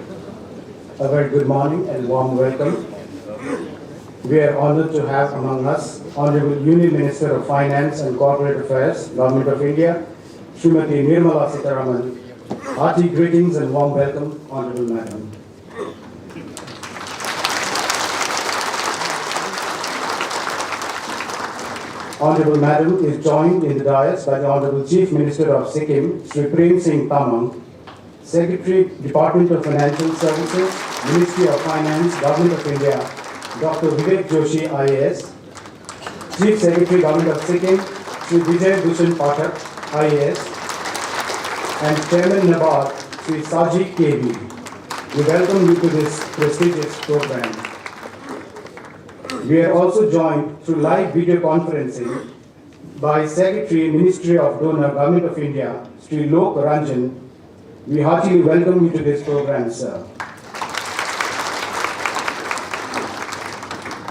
A very good morning and warm welcome. We are honored to have among us Honorable Union Minister of Finance and Corporate Affairs, Government of India, Smt. Nirmala Sitharaman. Hearty greetings and warm welcome, Honorable Madam. Honorable Madam is joined in the dais by the Honorable Chief Minister of Sikkim, Sri Prem Singh Tamang, Secretary, Department of Financial Services, Ministry of Finance, Government of India, Dr. Vivek Joshi, IAS, Chief Secretary, Government of Sikkim, Sri Vijay Bhushan Pathak, IAS, and Chairman NABARD, Sri Saji KB. We welcome you to this prestigious program. We are also joined through live video conferencing by Secretary, Ministry of Donor, Government of India, Sri Lok Ranjan. We heartily welcome you to this program, sir.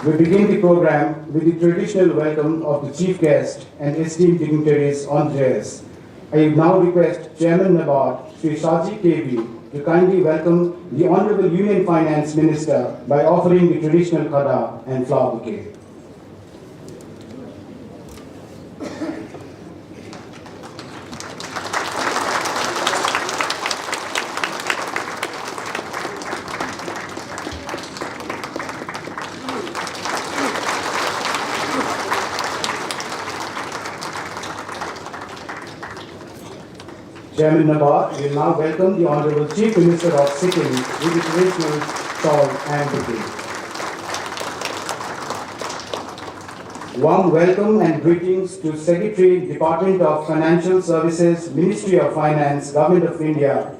We begin the program with the traditional welcome of the chief guest and esteemed dignitaries on the dais. I now request Chairman NABARD, Sri Saji KB, to kindly welcome the Honorable Union Finance Minister by offering the traditional khada and flower bouquet. Chairman NABARD will now welcome the Honorable Chief Minister of Sikkim with the traditional shawl and bouquet. Warm welcome and greetings to Secretary, Department of Financial Services, Ministry of Finance, Government of India,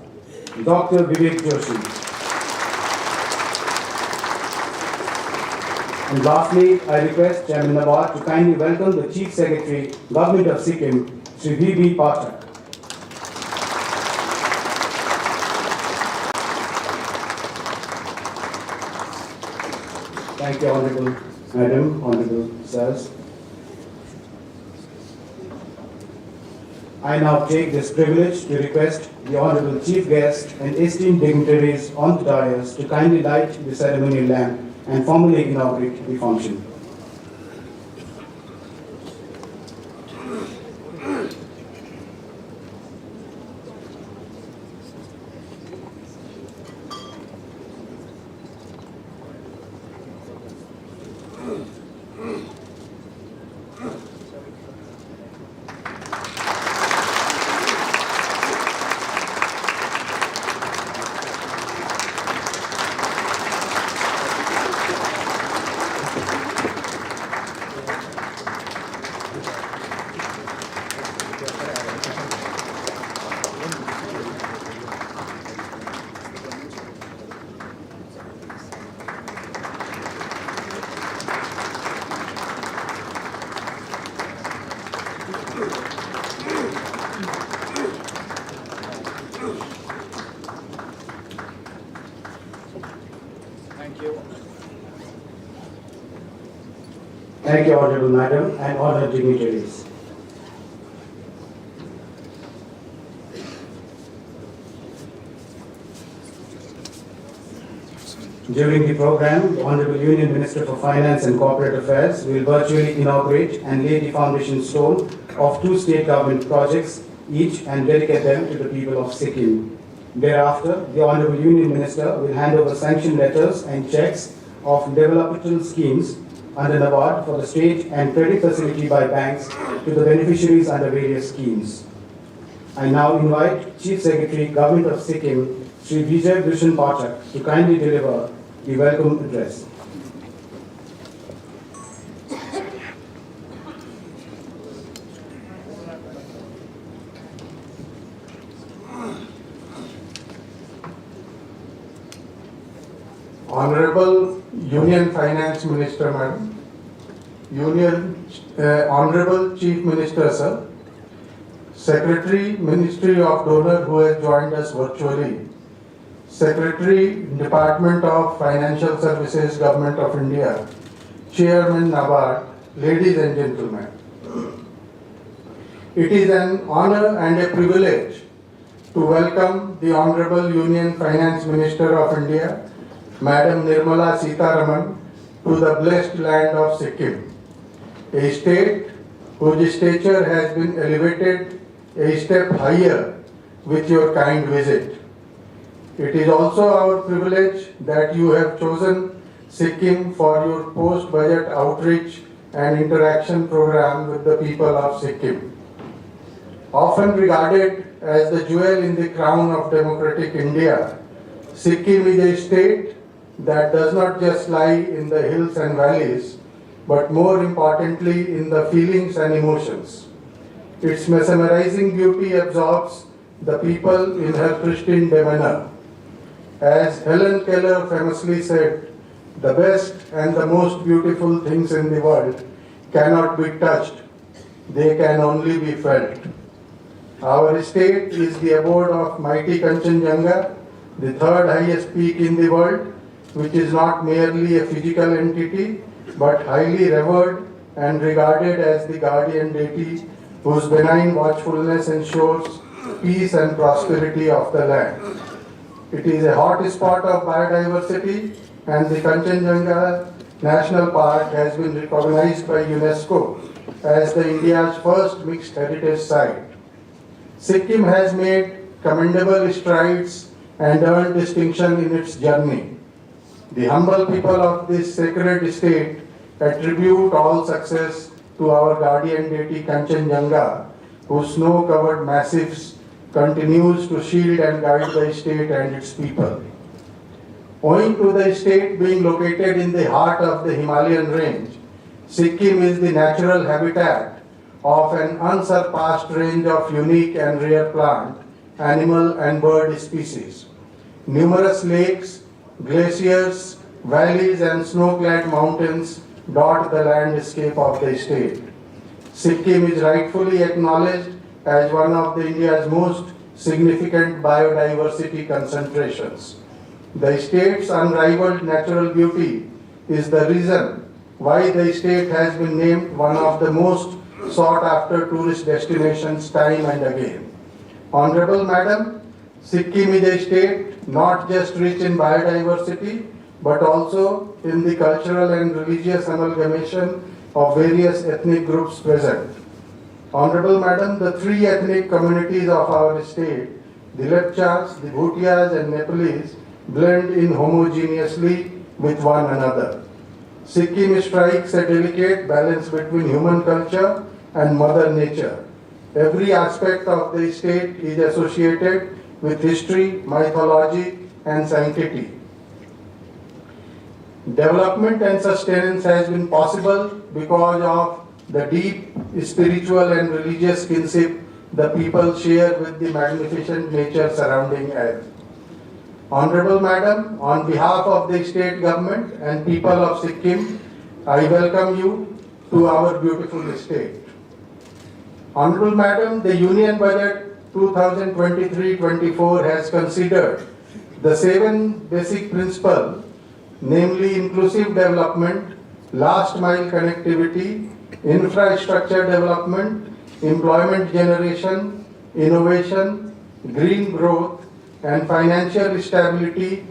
Dr. Vivek Joshi. And lastly, I request Chairman NABARD to kindly welcome the Chief Secretary, Government of Sikkim, Sri V.B. Pathak. Thank you, Honorable Madam, Honorable Sirs. I now take this privilege to request the Honorable Chief Guest and esteemed dignitaries on the dais to kindly light the ceremonial lamp and formally inaugurate the function. Thank you, Honorable Madam and honored dignitaries. During the program, the Honorable Union Minister for Finance and Corporate Affairs will virtually inaugurate and lay the foundation stone of 2 state government projects each and dedicate them to the people of Sikkim. Thereafter, the Honorable Union Minister will hand over sanction letters and checks of developmental schemes under NABARD for the state and credit facility by banks to the beneficiaries under various schemes. I now invite Chief Secretary, Government of Sikkim, Sri Vijay Bhushan Pathak, to kindly deliver the welcome address. Honorable Union Finance Minister, Madam, Honorable Chief Minister, Sir, Secretary, Ministry of Donor who has joined us virtually, Secretary, Department of Financial Services, Government of India, Chairman NABARD, ladies and gentlemen. It is an honor and a privilege to welcome welcome the Honorable Union Finance Minister of India, Madam Nirmala Sitharaman, to the blessed land of Sikkim, a state whose stature has been elevated a step higher with your kind visit. It is also our privilege that you have chosen Sikkim for your post-budget outreach and interaction program with the people of Sikkim. Often regarded as the jewel in the crown of democratic India, Sikkim is a state that does not just lie in the hills and valleys, but more importantly in the feelings and emotions. Its mesmerizing beauty absorbs the people in her pristine demeanor. As Helen Keller famously said, the best and the most beautiful things in the world cannot be touched, they can only be felt. Our state is the abode of mighty Kanchenjunga, the third highest peak in the world, which is not merely a physical entity, but highly revered and regarded as the guardian deity whose benign watchfulness ensures peace and prosperity of the land. It is a hot spot of biodiversity, and the Kanchenjunga National Park has been recognized by UNESCO as the India's first mixed heritage site. Sikkim has made commendable strides and earned distinction in its journey. The humble people of this sacred state attribute all success to our guardian deity Kanchenjunga, whose snow-covered massifs continues to shield and guide the state and its people. Owing to the state being located in the heart of the Himalayan range, Sikkim is the natural habitat of an unsurpassed range of unique and rare plant, animal and bird species. Numerous lakes, glaciers, valleys and snow-clad mountains dot the landscape of the state. Sikkim is rightfully acknowledged as one of India's most significant biodiversity concentrations. The state's unrivaled natural beauty is the reason why the state has been named one of the most sought-after tourist destinations time and again. Honorable Madam, Sikkim is a state not just rich in biodiversity, but also in the cultural and religious amalgamation of various ethnic groups present. Honorable Madam, the three ethnic communities of our state, the Lepchas, the Bhutias and Nepalese, blend in homogeneously with one another. Sikkim strikes a delicate balance between human culture and Mother Nature. Every aspect of the state is associated with history, mythology and sanctity. Development and sustenance has been possible because of the deep spiritual and religious kinship the people share with the magnificent nature surrounding us. Honorable Madam, on behalf of the state government and people of Sikkim, I welcome you to our beautiful state. Honorable Madam, the Union Budget 2023-24 has considered the 7 basic principles, namely inclusive development, last mile connectivity, infrastructure development, employment generation, innovation, green growth, and financial stability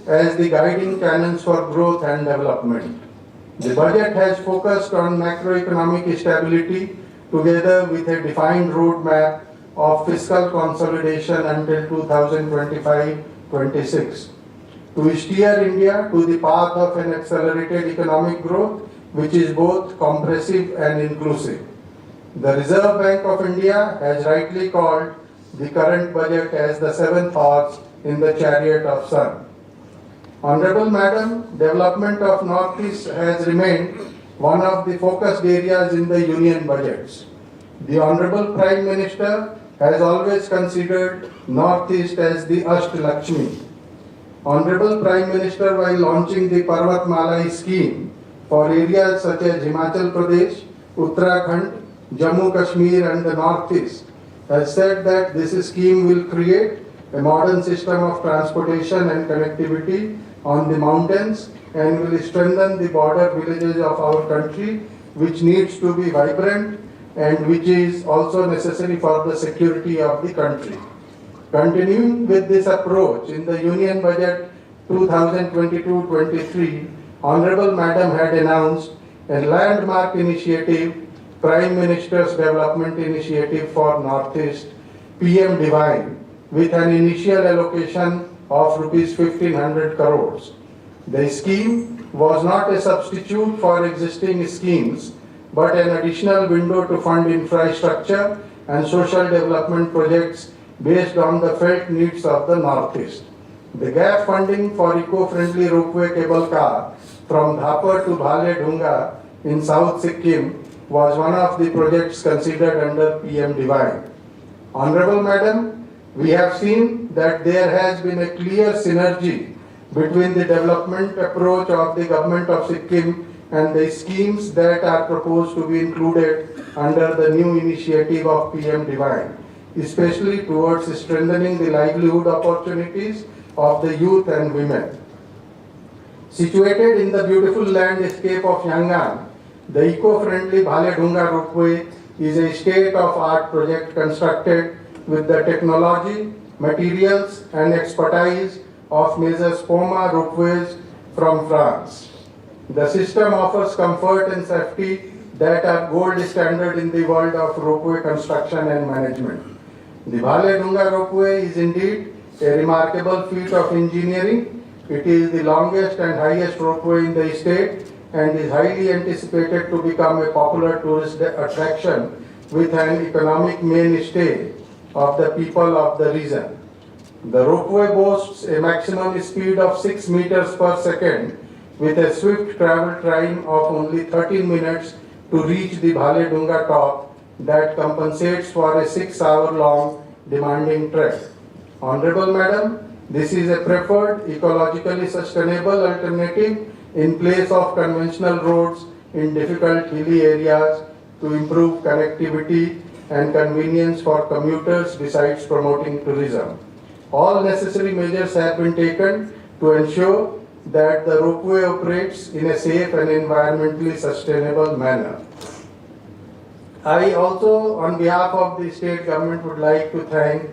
as the guiding canons for growth and development. The budget has focused on macroeconomic stability together with a defined roadmap of fiscal consolidation until 2025-26 to steer India to the path of an accelerated economic growth which is both comprehensive and inclusive. The Reserve Bank of India has rightly called the current budget as the 7th horse in the chariot of sun. Honorable Madam, development of Northeast has remained one of the focused areas in the Union budgets. The Honorable Prime Minister has always considered Northeast as the Ashtalakshmi. Honorable Prime Minister, while launching the Parvatmalai scheme for areas such as Himachal Pradesh, Uttarakhand, Jammu Kashmir and the Northeast, has said that this scheme will create a modern system of transportation and connectivity on the mountains and will strengthen the border villages of our country, which needs to be vibrant and which is also necessary for the security of the country. Continuing with this approach, in the Union Budget 2022-23, Honorable Madam had announced a landmark initiative, Prime Minister's Development Initiative for Northeast, PM Divine, with an initial allocation of Rs 1,500 crores. The scheme was not a substitute for existing schemes, but an additional window to fund infrastructure and social development projects based on the felt needs of the Northeast. The gap funding for eco-friendly ropeway cable car from Dhapar to Bhale Dhunga in South Sikkim was one of the projects considered under PM Divine. Honorable Madam, we have seen that there has been a clear synergy between the development approach of the government of Sikkim and the schemes that are proposed to be included under the new initiative of PM Divine, especially towards strengthening the livelihood opportunities of the youth and women. Situated in the beautiful landscape of Yangon, the eco-friendly Bhale Dhunga ropeway is a state-of-art project constructed with the technology, materials and expertise of Messrs. Poma Ropeways from France. The system offers comfort and safety that are gold standard in the world of ropeway construction and management. The Bhale Dhunga ropeway is indeed a remarkable feat of engineering. It is the longest and highest ropeway in the state and is highly anticipated to become a popular tourist attraction with an economic mainstay of the people of the region. The ropeway boasts a maximum speed of 6 meters per second with a swift travel time of only 13 minutes to reach the Bhale Dhunga top that compensates for a 6-hour-long demanding trek. Honorable Madam, this is a preferred ecologically sustainable alternative in place of conventional roads in difficult hilly areas to improve connectivity and convenience for commuters besides promoting tourism. All necessary measures have been taken to ensure that the ropeway operates in a safe and environmentally sustainable manner. I also, on behalf of the state government, would like to thank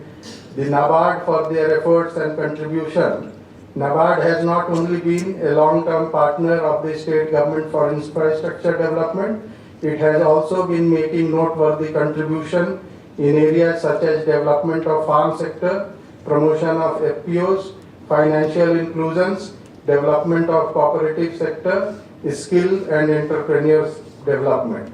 the NABARD for their efforts and contribution. NABARD has not only been a long-term partner of the state government for infrastructure development, it has also been making noteworthy contribution in areas such as development of farm sector, promotion of FPOs, financial inclusions, development of cooperative sector, skill and entrepreneurs development.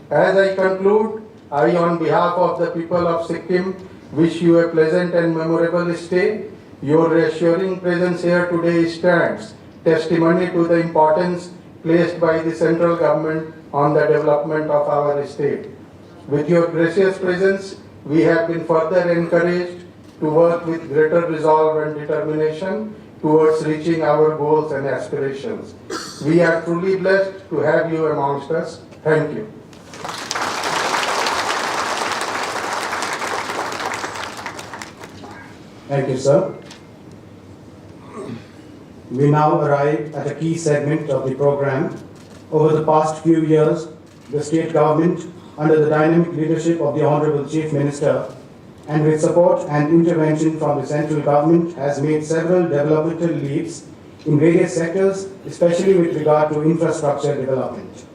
As I conclude, I on behalf of the people of Sikkim wish you a pleasant and memorable stay. Your reassuring presence here today stands testimony to the importance placed by the central government on the development of our state. With your gracious presence, we have been further encouraged to work with greater resolve and determination towards reaching our goals and aspirations. We are truly blessed to have you amongst us. Thank you. Thank you, sir. We now arrive at a key segment of the program. Over the past few years, the state government, under the dynamic leadership of the Honorable Chief Minister, and with support and intervention from the central government, has made several developmental leaps in various sectors, especially with regard to infrastructure development.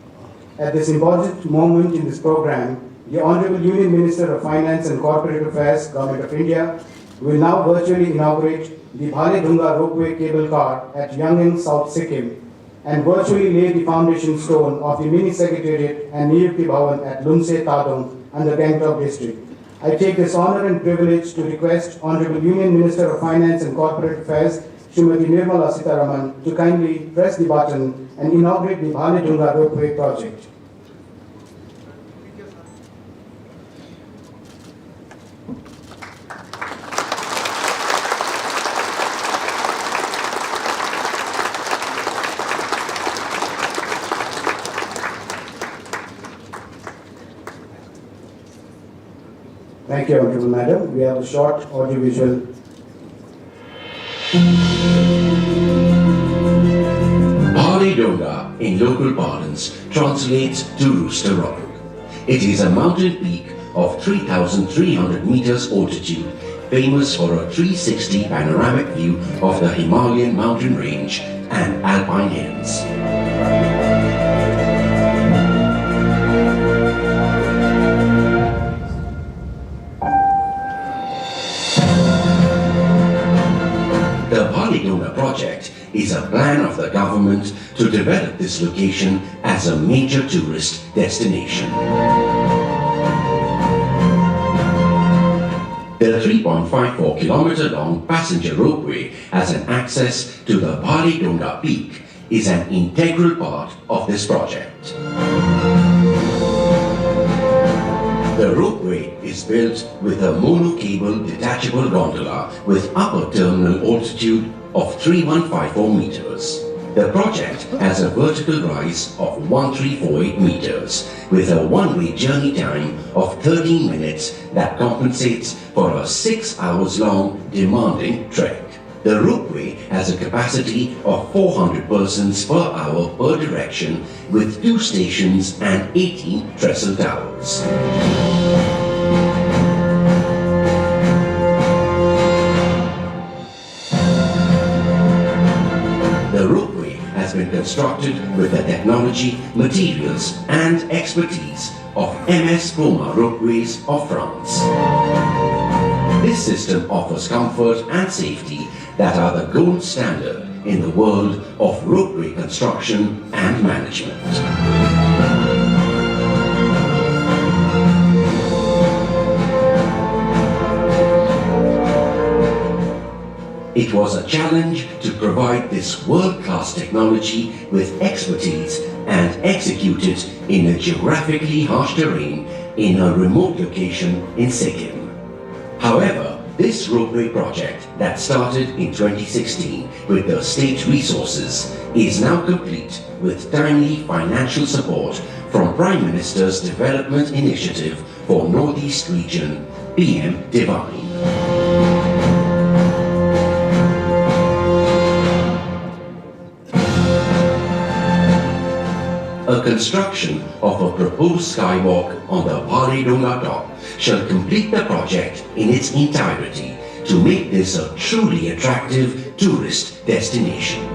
At this important moment in this program, the Honorable Union Minister of Finance and Corporate Affairs, Government of India, will now virtually inaugurate the Bhale Dhunga ropeway cable car at Yangon, South Sikkim, and virtually lay the foundation stone of the mini secretariat and Nirmala Bhawan at Lunse Tadong under Gangtok district. I take this honor and privilege to request Honorable Union Minister of Finance and Corporate Affairs, Smt. Nirmala Sitharaman, to kindly press the button and inaugurate the Bhale Dhunga ropeway project. Thank you, Honorable Madam. We have a short audiovisual. Bhale Dhunga, in local parlance, translates to Rooster Rock. It is a mountain peak of 3,300 meters altitude famous for a 360 panoramic view of the Himalayan mountain range and alpine hills. The Balidona project is a plan of the government to develop this location as a major tourist destination. The 3.54 kilometer long passenger ropeway as an access to the Balidona peak is an integral part of this project. The ropeway is built with a monocable detachable gondola with upper terminal altitude of 3154 meters. The project has a vertical rise of 1348 meters with a one-way journey time of 13 minutes that compensates for a 6 hours long demanding trek. The ropeway has a capacity of 400 persons per hour per direction with 2 stations and 18 trestle towers. The ropeway has been constructed with the technology, materials and expertise of MS Poma Ropeways of France. This system offers comfort and safety that are the gold standard in the world of ropeway construction and management. It was a challenge to provide this world-class technology with expertise and execute it in a geographically harsh terrain in a remote location in Sikkim. However, this ropeway project that started in 2016 with the state resources is now complete with timely financial support from Prime Minister's Development Initiative for Northeast Region, PM Divine. A construction of a proposed skywalk on the Balidona top shall complete the project in its entirety to make this a truly attractive tourist destination.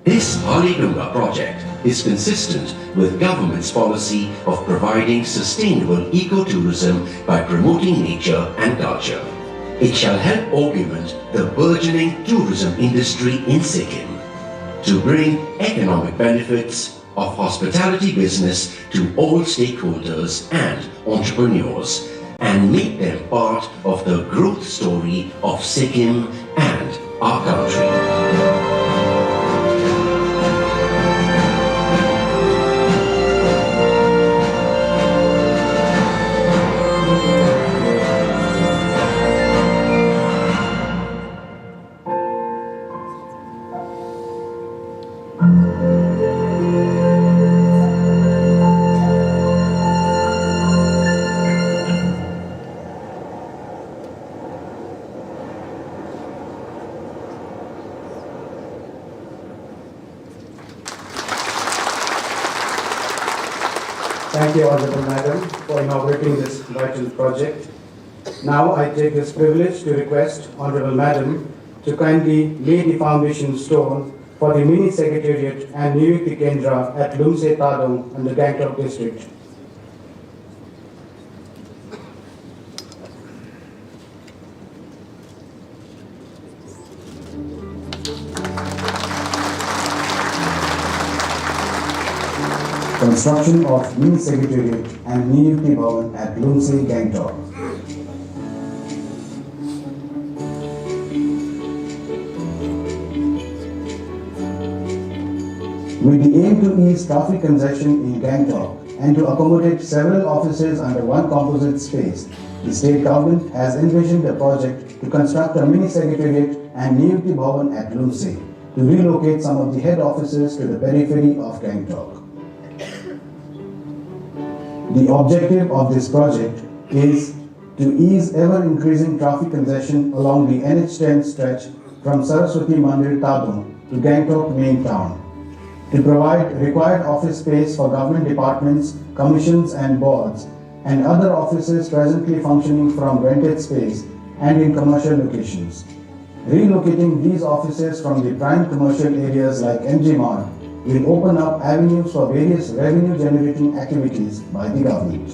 This Balidona project is consistent with government's policy of providing sustainable ecotourism by promoting nature and culture. It shall help augment the burgeoning tourism industry in Sikkim to bring economic benefits of hospitality business to all stakeholders and entrepreneurs and make them part of the growth story of Sikkim and our country. Thank you, Honorable Madam, for inaugurating this vital project. Now I take this privilege to request Honorable Madam to kindly lay the foundation stone for the mini secretariat and Niyukti Kendra at Lumse Tadong in the Gangtok district. Construction of mini secretariat and Niyukti Bhawan at Lumse, Gangtok. With the aim to ease traffic congestion in Gangtok and to accommodate several offices under one composite space, the state government has envisioned a project to construct a mini secretariat and Niyukti Bhawan at Lumse to relocate some of the head offices to the periphery of Gangtok. The objective of this project is to ease ever-increasing traffic congestion along the NH10 stretch from Saraswati Mandir Tadung to Gangtok main town, to provide required office space for government departments, commissions and boards, and other offices presently functioning from rented space and in commercial locations. Relocating these offices from the prime commercial areas like MG Mart will open up avenues for various revenue-generating activities by the government,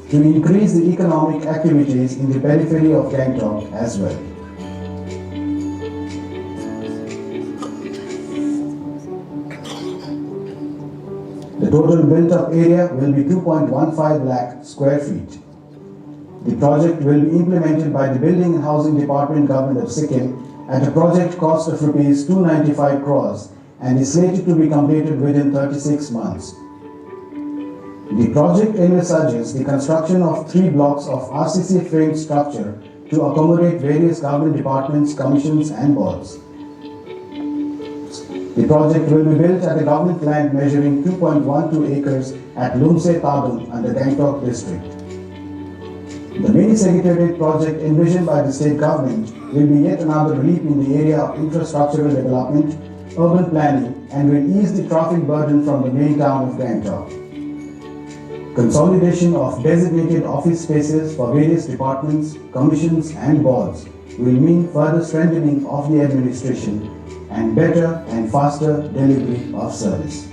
to increase the economic activities in the periphery of Gangtok as well. The total built-up area will be 2.15 lakh square feet. The project will be implemented by the Building and Housing Department Government of Sikkim at a project cost of Rs 295 crores and is slated to be completed within 36 months. The project envisages the construction of 3 blocks of RCC framed structure to accommodate various government departments, commissions and boards. The project will be built at a government land measuring 2.12 acres at Lumse Tadung under Gangtok district. The mini-secretariat project envisioned by the state government will be yet another leap in the area of infrastructural development, urban planning and will ease the traffic burden from the main town of Gangtok. Consolidation of designated office spaces for various departments, commissions and boards will mean further strengthening of the administration and better and faster delivery of service.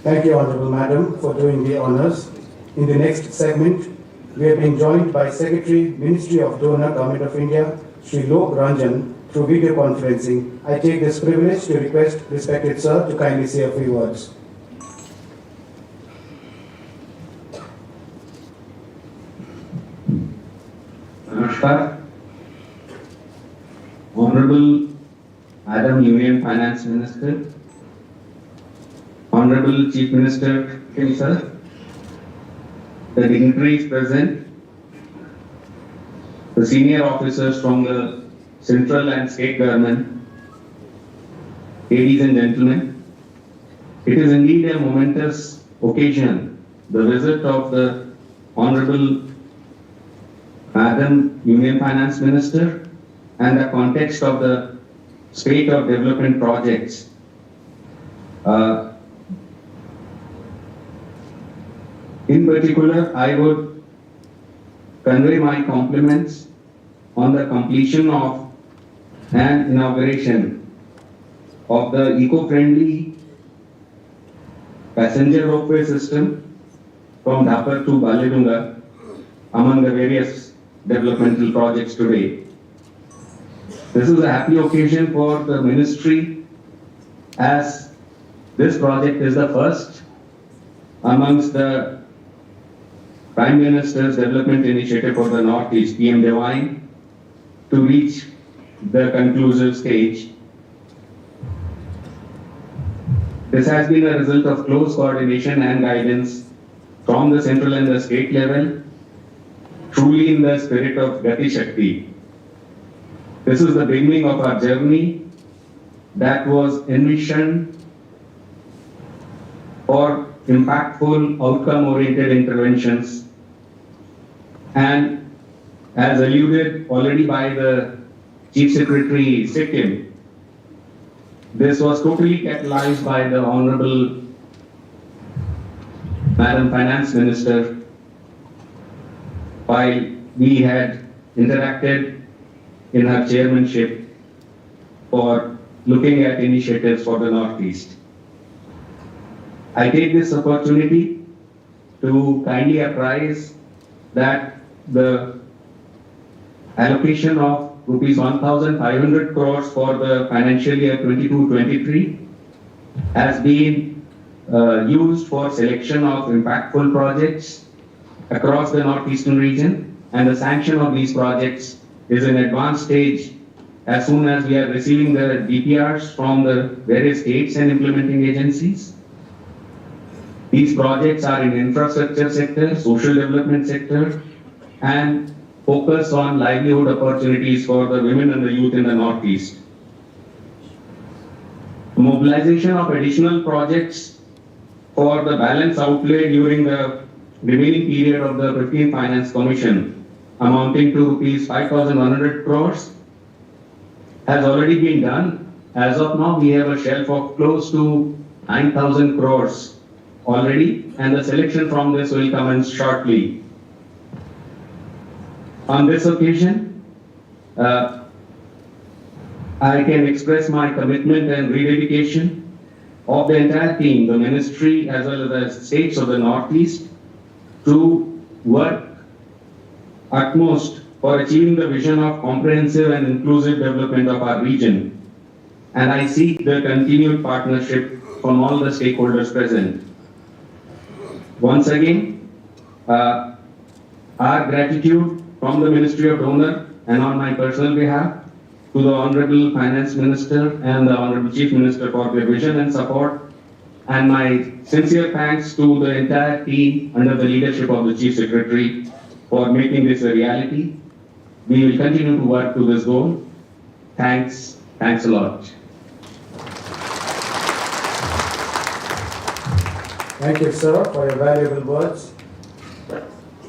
Thank you, Honorable Madam, for doing the honors. In the next segment, we are being joined by Secretary, Ministry of Donor, Government of India, Sri Lok Ranjan, through video conferencing. I take this privilege to request respected sir to kindly say a few words. Namaskar. Honorable Madam Union Finance Minister, Honorable Chief Minister, sir, the dignitaries present, the senior officers from the central and state government, ladies and gentlemen, it is indeed a momentous occasion, the visit of the Honorable Madam Union Finance Minister and the context of the state of development projects. In particular, I would convey my compliments on the completion of and inauguration of the eco-friendly passenger ropeway system from Dhapar to Balidunga among the various developmental projects today. This is a happy occasion for the ministry as this project is the first amongst the Prime Minister's Development Initiative for the Northeast, PM Devine, to reach the conclusive stage. This has been a result of close coordination and guidance from the central and the state level, truly in the spirit of Gati Shakti. This is the beginning of our journey that was envisioned for impactful, outcome-oriented interventions. And as alluded already by the Chief Secretary Sikkim, this was totally catalyzed by the Honorable Madam Finance Minister while we had interacted in her chairmanship for looking at initiatives for the Northeast. I take this opportunity to kindly apprise that the allocation of rupees 1,500 crores for the financial year 22-23 has been used for selection of impactful projects across the northeastern region, and the sanction of these projects is in advanced stage as soon as we are receiving the DPRs from the various states and implementing agencies. These projects are in infrastructure sector, social development sector, and focus on livelihood opportunities for the women and the youth in the Northeast. Mobilization of additional projects for the balance outlay during the remaining period of the 15th Finance Commission amounting to rupees 5,100 crores has already been done. As of now, we have a shelf of close to 9,000 crores already, and the selection from this will commence shortly. On this occasion, I can express my commitment and rededication of the entire team, the ministry as well as the states of the Northeast, to work utmost for achieving the vision of comprehensive and inclusive development of our region. And I seek the continued partnership from all the stakeholders present. Once again, our gratitude from the Ministry of Donor and on my personal behalf to the Honorable Finance Minister and the Honorable Chief Minister for their vision and support, and my sincere thanks to the entire team under the leadership of the Chief Secretary for making this a reality. We will continue to work to this goal. Thanks a lot. Thank you, sir, for your valuable words.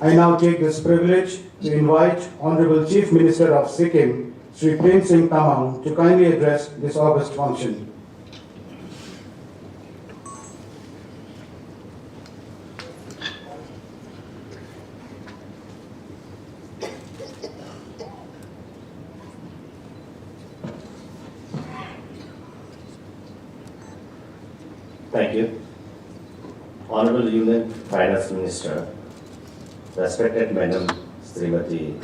I now take this privilege to invite Honorable Chief Minister of Sikkim, Sri Prem Singh Tamang, to kindly address this august function. Thank you. Honorable Union Finance Minister, respected Madam Smt.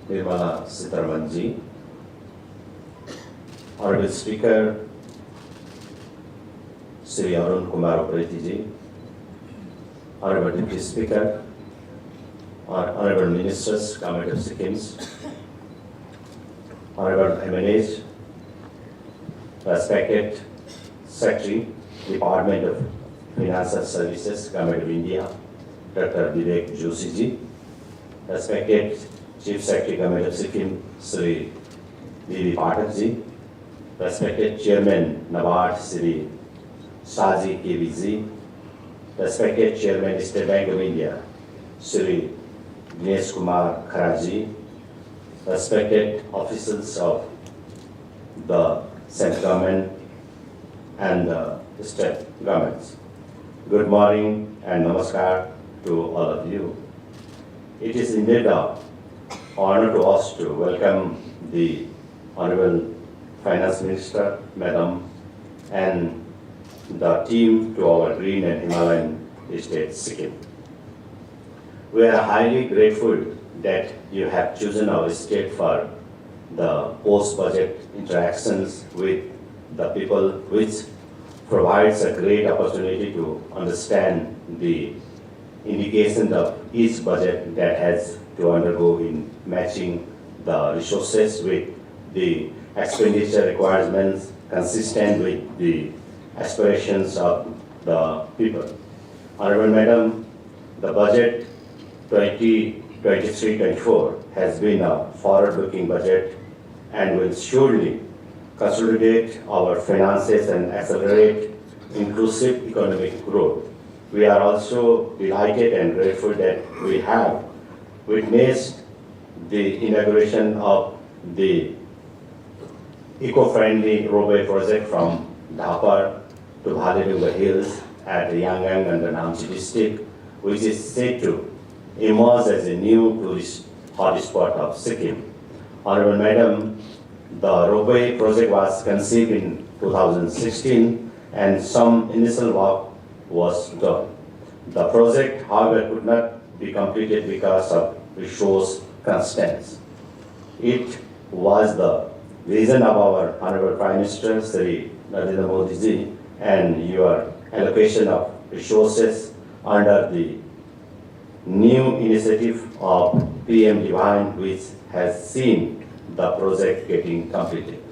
Nirmala Sitharaman ji, Honorable Speaker Sri Arun Kumar Upreti ji, Honorable Deputy Speaker, Honorable Ministers, Government of Sikkim, Honorable MLAs, respected Secretary, Department of Financial Services, Government of India, Dr. Vivek Joshi ji, respected Chief Secretary, Government of Sikkim, Sri D.V. Pathak ji, respected Chairman NABARD, Sri Shaji K.V. ji, respected Chairman State Bank of India, Sri Dinesh Kumar Khara ji, respected officials of the central government and the state governments. Good morning and namaskar to all of you. It is indeed an honor to us to welcome the Honorable Finance Minister, Madam, and the team to our green and Himalayan state, Sikkim. We are highly grateful that you have chosen our state for the post-budget interactions with the people, which provides a great opportunity to understand the indication of each budget that has to undergo in matching the resources with the expenditure requirements consistent with the aspirations of the people. Honorable Madam, the budget 2023-24 has been a forward-looking budget and will surely consolidate our finances and accelerate inclusive economic growth. We are also delighted and grateful that we have witnessed the inauguration of the eco-friendly roadway project from Dhapar to Bhalidunga Hills at Yangang and the Namchi district, which is said to emerge as a new tourist hotspot of Sikkim. Honorable Madam, the roadway project was conceived in 2016 and some initial work was done. The project, however, could not be completed because of resource constraints. It was the vision of our Honorable Prime Minister, Sri Narendra Modi ji, and your allocation of resources under the new initiative of PM Divine, which has seen the project getting completed.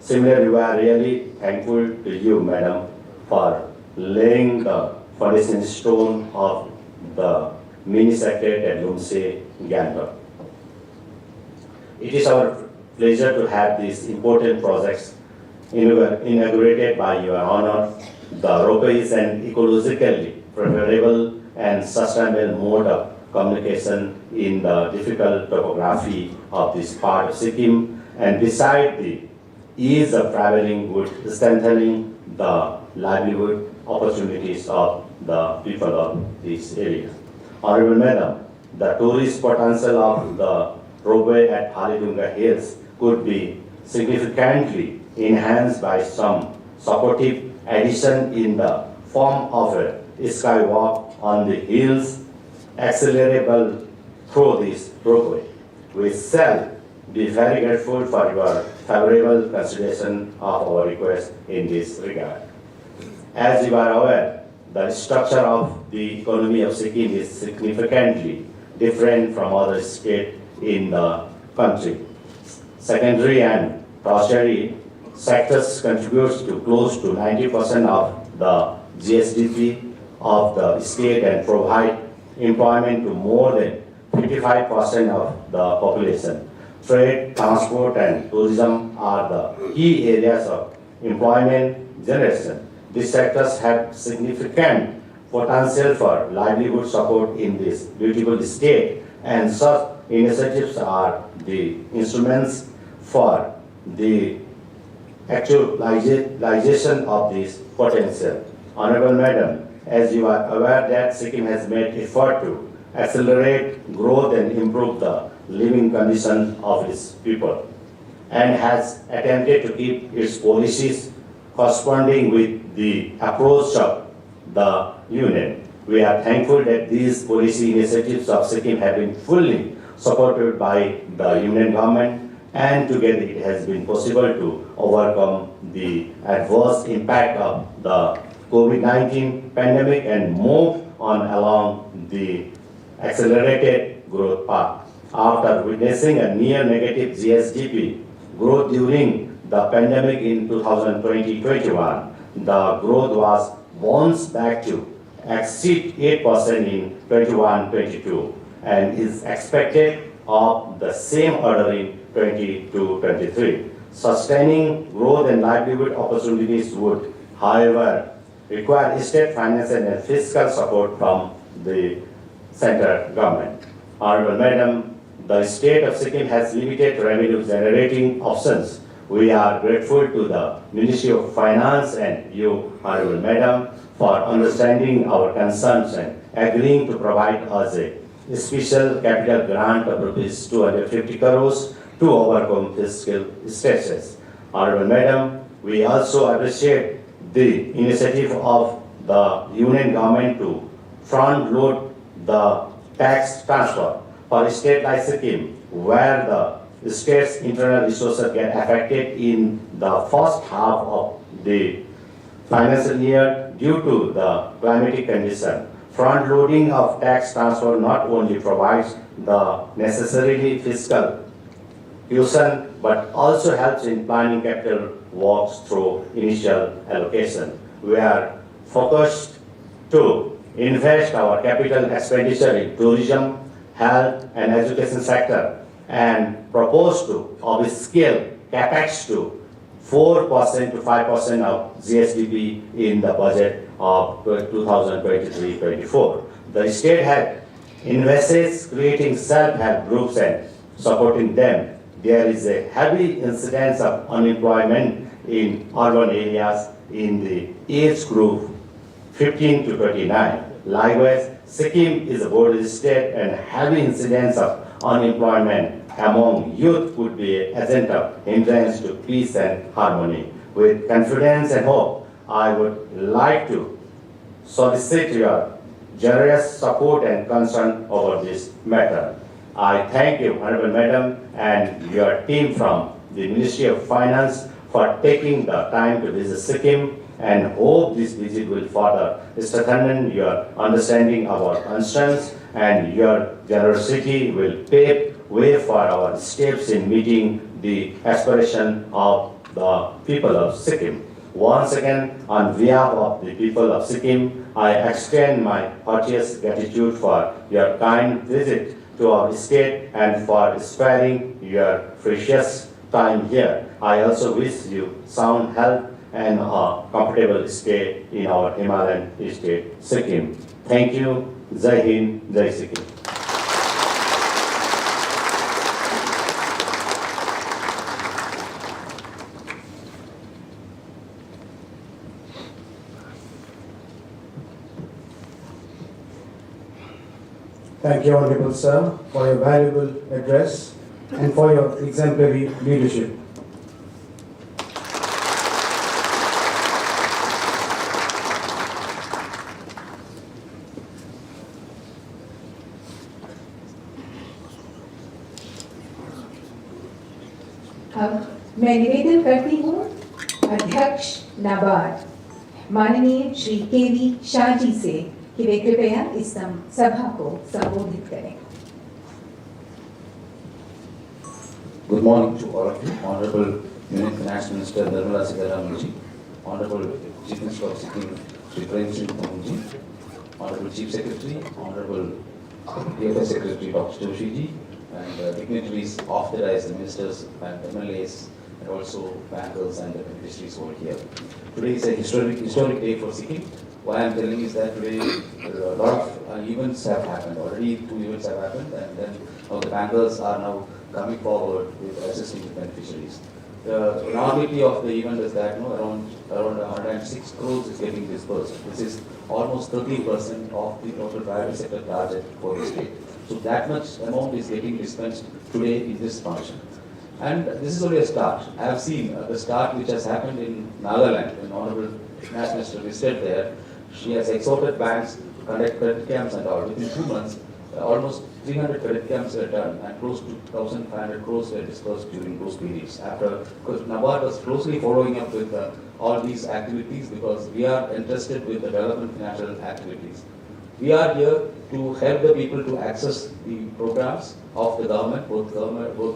Similarly, we are really thankful to you, Madam, for laying the foundation stone of the mini secretariat at Lumse Gangtok. It is our pleasure to have these important projects inaugurated by Your Honor. The roadway is an ecologically preferable and sustainable mode of communication in the difficult topography of this part of Sikkim, and beside the ease of traveling would strengthening the livelihood opportunities of the people of this area. Honorable Madam, the tourist potential of the roadway at Halidunga Hills could be significantly enhanced by some supportive addition in the form of a skywalk on the hills accelerable through this roadway. We shall be very grateful for your favorable consideration of our request in this regard. As you are aware, the structure of the economy of Sikkim is significantly different from other states in the country. Secondary and tertiary sectors contribute to close to 90% of the GSDP of the state and provide employment to more than 55% of the population. Trade, transport, and tourism are the key areas of employment generation. These sectors have significant potential for livelihood support in this beautiful state, and such initiatives are the instruments for the actualization of this potential. Honorable Madam, as you are aware that Sikkim has made effort to accelerate growth and improve the living condition of its people, and has attempted to keep its policies corresponding with the approach of the Union. We are thankful that these policy initiatives of Sikkim have been fully supported by the Union government, and together it has been possible to overcome the adverse impact of the COVID-19 pandemic and move on along the accelerated growth path. After witnessing a near negative GSDP growth during the pandemic in 2020-21, the growth was bounced back to exceed 8% in 21-22 and is expected of the same order in 22-23. Sustaining growth and livelihood opportunities would, however, require state financial and fiscal support from the central government. Honorable Madam, the state of Sikkim has limited revenue generating options. We are grateful to the Ministry of Finance and you, Honorable Madam, for understanding our concerns and agreeing to provide us a special capital grant of rupees 250 crores to overcome fiscal stresses. Honorable Madam, we also appreciate the initiative of the Union government to front load the tax transfer for a state like Sikkim, where the state's internal resources get affected in the first half of the financial year due to the climatic condition. Front loading of tax transfer not only provides the necessary fiscal cushion but also helps in planning capital works through initial allocation. We are focused to invest our capital expenditure in tourism, health and education sector and propose to upscale capex to 4% to 5% of GSDP in the budget of 2023-24. The state had invested creating self-help groups and supporting them. There is a heavy incidence of unemployment in urban areas in the age group 15 to 29. Likewise, Sikkim is a border state and heavy incidence of unemployment among youth could be an agent of hindrance to peace and harmony. With confidence and hope, I would like to solicit your generous support and concern over this matter. I thank you, Honorable Madam, and your team from the Ministry of Finance for taking the time to visit Sikkim, and hope this visit will further strengthen your understanding of our concerns, and your generosity will pave way for our steps in meeting the aspiration of the people of Sikkim. Once again, on behalf of the people of Sikkim, I extend my heartiest gratitude for your kind visit to our state and for sparing your precious time here. I also wish you sound health and a comfortable stay in our Himalayan state, Sikkim. Thank you. Jai Hind, Jai Sikkim. Thank you, Honorable Sir, for your valuable address and for your exemplary leadership. अब मैं निवेदन करती हूँ अध्यक्ष नाबार्ड माननीय Shri KV. Shah ji से कि वे कृपया इस सभा को संबोधित करें। Good morning to all of you. Honorable Union Finance Minister Nirmala Sitharaman ji, Honorable Chief Minister of Sikkim Shri Prem Singh Thakur ji, Honorable Chief Secretary, Honorable DFS Secretary Dr. Joshi ji, and dignitaries of the dais, the ministers and MLAs, and also bankers and the beneficiaries over here. Today is a historic day for Sikkim. Why I am telling is that today a lot of events have happened. Already 2 events have happened, and then the bankers are now coming forward with assisting the beneficiaries. The enormity of the event is that around 106 crores is getting disbursed. This is almost 30% of the total private sector target for the state. So that much amount is getting dispensed today in this function. And this is only a start. I have seen the start which has happened in Nagaland, when Honorable Finance Minister visited there. She has exhorted banks to conduct credit camps and all. Within 2 months, almost 300 credit camps were done and close to 1,500 crores were disbursed during those periods. Because NABARD was closely following up with all these activities because we are interested with the development financial activities. We are here to help the people to access the programs of the government, both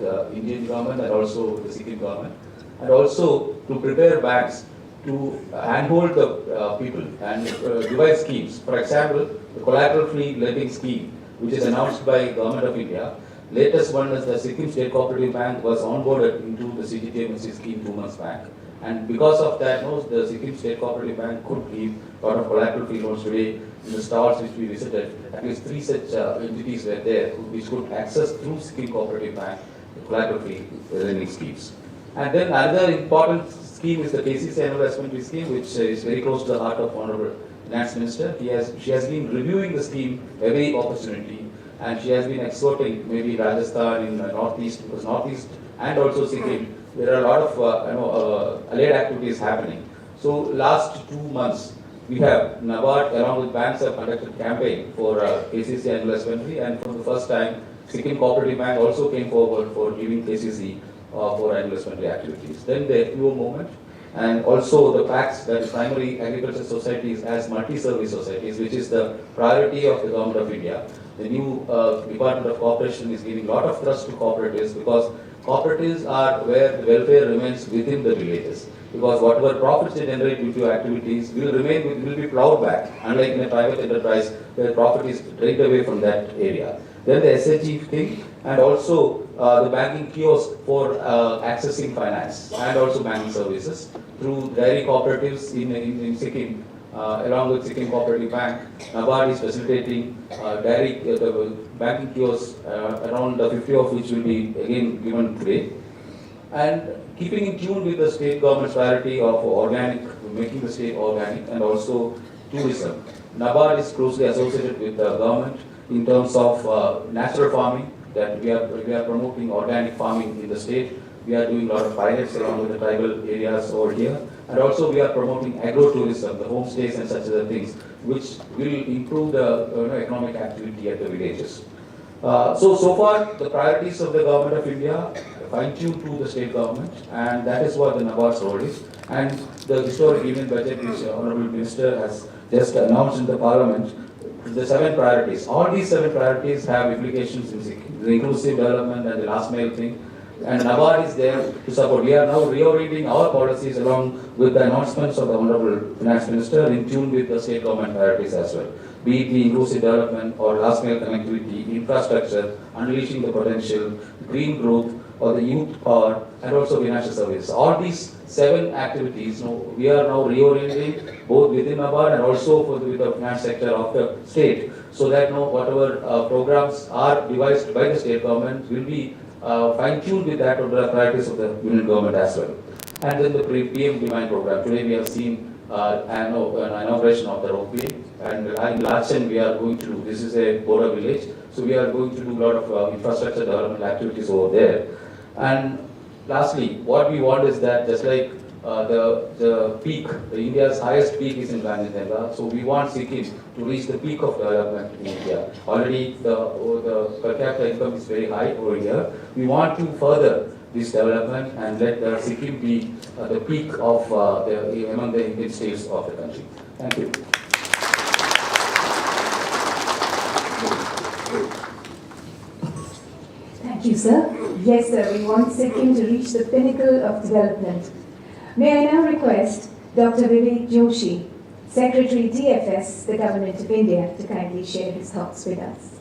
the Indian government and also the Sikkim government, and also to prepare banks to handhold the people and devise schemes. For example, the collateral-free lending scheme, which is announced by Government of India. Latest one is the Sikkim State Cooperative Bank was onboarded into the CGTMSC scheme 2 months back. And because of that, the Sikkim State Cooperative Bank could give a lot of collateral-free loans today. In the stalls which we visited, at least 3 such entities were there which could access through Sikkim Cooperative Bank collateral-free lending schemes. And then another important scheme is the KCC annual investment scheme, which is very close to the heart of Honorable Finance Minister. She has been reviewing the scheme every opportunity, and she has been exhorting maybe Rajasthan in the Northeast, because Northeast and also Sikkim, there are a lot of allied activities happening. So last 2 months, we have NABARD along with banks have conducted campaign for KCC annual investment, and for the first time, Sikkim Cooperative Bank also came forward for giving KCC for annual investment activities. Then the FPO movement, and also the PACS, that is Primary Agriculture Societies as multi-service societies, which is the priority of the Government of India. The new Department of Cooperation is giving a lot of thrust to cooperatives because cooperatives are where the welfare remains within the villages. Because whatever profits they generate due to activities will be plowed back, unlike in a private enterprise where profit is drained away from that area. Then the SHG thing, and also the banking kiosk for accessing finance and also banking services through dairy cooperatives in Sikkim, along with Sikkim Cooperative Bank. NABARD is facilitating the banking kiosks, around 50 of which will be again given today. And keeping in tune with the state government's priority of making the state organic, and also tourism. NABARD is closely associated with the government in terms of natural farming, that we are promoting organic farming in the state. We are doing a lot of pilots along with the tribal areas over here. And also we are promoting agro-tourism, the homestays and such other things, which will improve the economic activity at the villages. So far, the priorities of the Government of India fine-tuned to the state government, and that is what the NABARD's role is. And the historic union budget, which the Honorable Minister has just announced in the Parliament, the 7 priorities. All these 7 priorities have implications in Sikkim. The inclusive development and the last mile thing, and NABARD is there to support. We are now reorienting our policies along with the announcements of the Honorable Finance Minister in tune with the state government priorities as well. Be it the inclusive development or last mile connectivity, infrastructure, unleashing the potential, green growth, or the youth power, and also financial services. All these 7 activities, we are now reorienting both within NABARD and also with the finance sector of the state, so that whatever programs are devised by the state government will be fine-tuned with that of the priorities of the union government as well. And then the PM Demand program. Today we have seen an inauguration of the ropeway, and in Lachin we are going to do, this is a border village, so we are going to do a lot of infrastructure development activities over there. And lastly, what we want is that just like the peak, India's highest peak is in Gangtok, so we want Sikkim to reach the peak of development in India. Already the per capita income is very high over here. We want to further this development and let the Sikkim be the peak of among the Indian states of the country. Thank you. Thank you, sir. Yes, sir, we want Sikkim to reach the pinnacle of development. May I now request Dr. Vivek Joshi, Secretary DFS, the Government of India, to kindly share his thoughts with us.